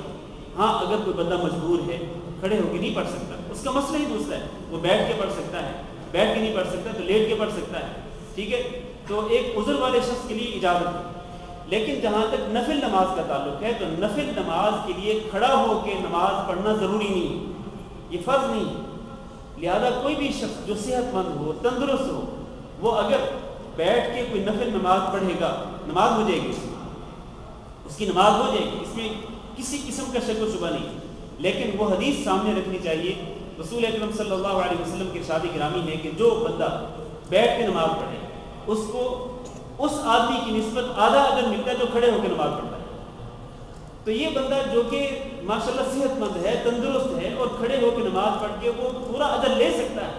ہاں اگر کوئی بندہ مجبور ہے، کھڑے ہو کے نہیں پڑھ سکتا، اس کا مسئلہ ہی دوسرا ہے، وہ بیٹھ کے پڑھ سکتا ہے، بیٹھ کے نہیں پڑھ سکتا تو لیٹ کے پڑھ سکتا ہے، ٹھیک ہے، تو ایک عذر والے شخص کے لیے اجازت ہے۔ لیکن جہاں تک نفل نماز کا تعلق ہے تو نفل نماز کے لیے کھڑا ہو کے نماز پڑھنا ضروری نہیں ہے، یہ فرض نہیں ہے۔ لہذا کوئی بھی شخص جو صحت مند ہو، تندرست ہو، وہ اگر بیٹھ کے کوئی نفل نماز پڑھے گا، نماز ہو جائے گی، اس کی نماز ہو جائے گی، اس میں کسی قسم کا شک و شبہ نہیں ہے۔ لیکن وہ حدیث سامنے رکھنی چاہیے، رسول اکرم صلی اللہ علیہ وسلم کے ارشاد گرامی ہے کہ جو بندہ بیٹھ کے نماز پڑھے اس کو اس آدمی کی نسبت آدھا اجر ملتا ہے جو کھڑے ہو کے نماز پڑھتا ہے۔ تو یہ بندہ جو کہ ماشاءاللہ صحت مند ہے، تندرست ہے، اور کھڑے ہو کے نماز پڑھ کے وہ پورا اجر لے سکتا ہے،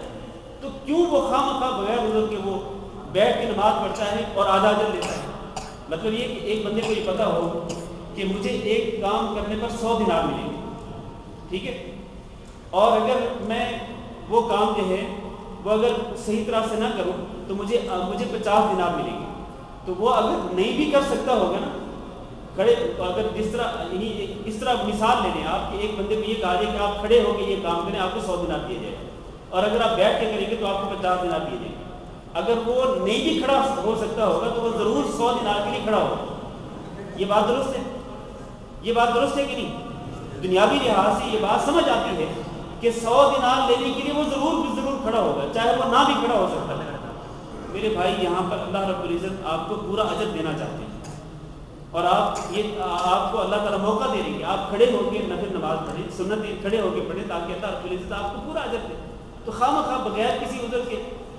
تو کیوں وہ خواہ بغیر عذر کے وہ بیٹھ کے نماز پڑھتا ہے اور آدھا اجر لیتا ہے؟ مطلب یہ کہ ایک بندے کو یہ پتہ ہو کہ مجھے ایک کام کرنے پر 100 دینار ملیں گے، ٹھیک ہے، اور اگر میں وہ کام جو ہے وہ اگر صحیح طرح سے نہ کروں تو مجھے 50 دینار ملیں گے، تو وہ اگر نہیں بھی کر سکتا ہوگا نا، کھڑے اگر جس طرح مثال لے لیں آپ کہ ایک بندے کو یہ کہا جائے کہ آپ کھڑے ہو کے یہ کام کریں، آپ کو 100 دینار دیے جائے، اور اگر آپ بیٹھ کے کریں گے تو آپ کو 50 دینار دیے جائیں گے۔ اگر وہ نہیں بھی کھڑا ہو سکتا ہوگا تو وہ ضرور 100 دینار کے لیے کھڑا ہوگا۔ یہ بات درست ہے، یہ بات درست ہے کہ نہیں؟ دنیاوی لحاظ سے یہ بات سمجھ آتی ہے کہ 100 دینار لینے کے لیے وہ ضرور کھڑا ہوگا، چاہے وہ نہ بھی کھڑا ہو سکتا ہے۔ میرے بھائی یہاں پر اللہ رب العزت آپ کو پورا اجر دینا چاہتے ہیں، اور آپ کو اللہ تعالیٰ موقع دے رہے ہیں کہ آپ کھڑے ہو کے نفل نماز پڑھیں، سنتیں کھڑے ہو کے پڑھیں، تاکہ اللہ رب العزت آپ کو پورا اجر دے۔ تو خواہ بغیر کسی عذر کے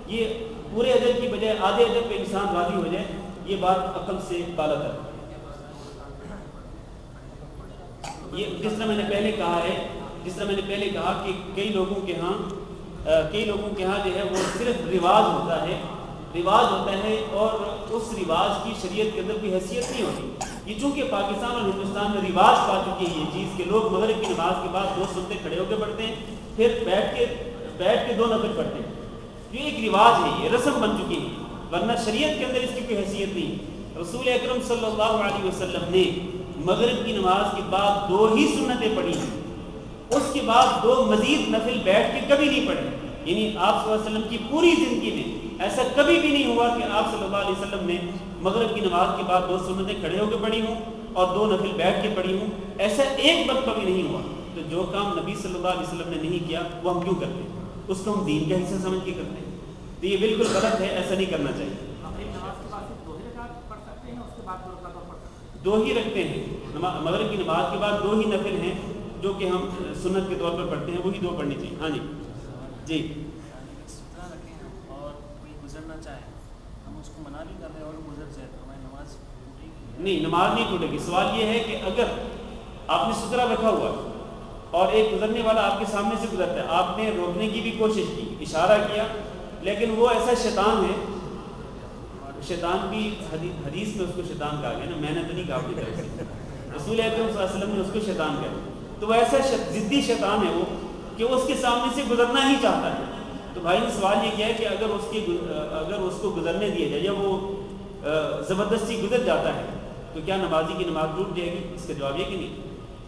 یہ پورے اجر کی بجائے آدھے اجر پہ انسان راضی ہو جائے، یہ بات عقل سے بالاتر ہے۔ یہ جس طرح میں نے پہلے کہا کہ کئی لوگوں کے ہاں جو ہے وہ صرف رواج ہوتا ہے اور اس رواج کی شریعت کے اندر کوئی حیثیت نہیں ہوتی۔ یہ چونکہ پاکستان اور ہندوستان میں رواج پا چکی ہے یہ چیز کہ لوگ مغرب کی نماز کے بعد 2 سنتیں کھڑے ہو کے پڑھتے ہیں، پھر بیٹھ کے 2 نفل پڑھتے ہیں۔ یہ ایک رواج ہے، یہ رسم بن چکی ہے، ورنہ شریعت کے اندر اس کی کوئی حیثیت نہیں۔ رسول اکرم صلی اللہ علیہ وسلم نے مغرب کی نماز کے بعد 2 ہی سنتیں پڑھی ہیں، اس کے بعد 2 مزید نفل بیٹھ کے کبھی نہیں پڑھے۔ یعنی آپ صلی اللہ علیہ وسلم کی پوری زندگی میں ایسا کبھی بھی نہیں ہوا کہ آپ صلی اللہ علیہ وسلم نے مغرب کی نماز کے بعد 2 سنتیں کھڑے ہو کے پڑھی ہوں اور 2 نفل بیٹھ کے پڑھی ہوں، ایسا ایک مرتبہ بھی نہیں ہوا۔ تو جو کام نبی صلی اللہ علیہ وسلم نے نہیں کیا وہ ہم کیوں کرتے ہیں؟ اس کو ہم دین کا حصہ سمجھ کے کرتے ہیں، تو یہ بالکل غلط ہے، ایسا نہیں کرنا چاہیے۔ 2 ہی رکھتے ہیں، مغرب کی نماز کے بعد 2 ہی نفل ہیں جو کہ ہم سنت کے طور پر پڑھتے ہیں، وہی 2 پڑھنی چاہیے۔ ہاں جی اور کوئی گزرنا چاہے ہم اس کو منع بھی کر رہے ہیں اور گزر جائے تو ہماری نماز ٹوٹے گی؟ نہیں، نماز نہیں ٹوٹے گی۔ سوال یہ ہے کہ اگر آپ نے سترہ رکھا ہوا اور ایک گزرنے والا آپ کے سامنے سے گزرتا ہے، آپ نے روکنے کی بھی کوشش کی، اشارہ کیا، لیکن وہ ایسا شیطان ہے، شیطان بھی حدیث میں اس کو شیطان کہا گیا نا، میں نے تو نہیں کہا اپنی طرف سے، رسول اکرم صلی اللہ علیہ وسلم نے اس کو شیطان کہا، تو وہ ایسا ضدی شیطان ہے وہ کہ اس کے سامنے سے گزرنا ہی چاہتا ہے۔ تو بھائی نے سوال یہ کیا ہے کہ اگر اس کو گزرنے دیا جائے یا وہ زبردستی گزر جاتا ہے تو کیا نمازی کی نماز ٹوٹ جائے گی؟ اس کا جواب یہ کہ نہیں،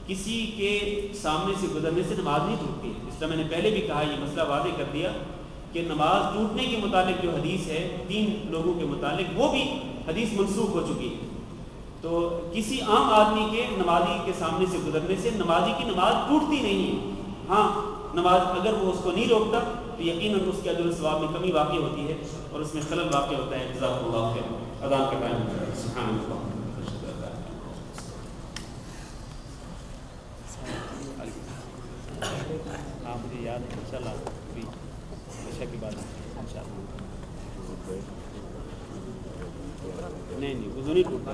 کسی کے سامنے سے گزرنے سے نماز نہیں ٹوٹتی ہے۔ اس طرح میں نے پہلے بھی کہا، یہ مسئلہ واضح کر دیا کہ نماز ٹوٹنے کے متعلق جو حدیث ہے 3 لوگوں کے متعلق، وہ بھی حدیث منسوخ ہو چکی ہے۔ تو کسی عام آدمی کے نمازی کے سامنے سے گزرنے سے نمازی کی نماز ٹوٹتی نہیں ہے۔ ہاں نماز اگر وہ اس کو نہیں روکتا تو یقیناً اس کے اجر و ثواب میں کمی واقع ہوتی ہے اور اس میں خلل واقع ہوتا ہے۔ جزاک اللہ خیر۔ اذان کا ٹائم ہے، سبحان اللہ۔ ہاں مجھے یاد ہے، ان شاء اللہ ابھی عشاء کی بات ان شاء اللہ نہیں وضو نہیں ٹوٹتا۔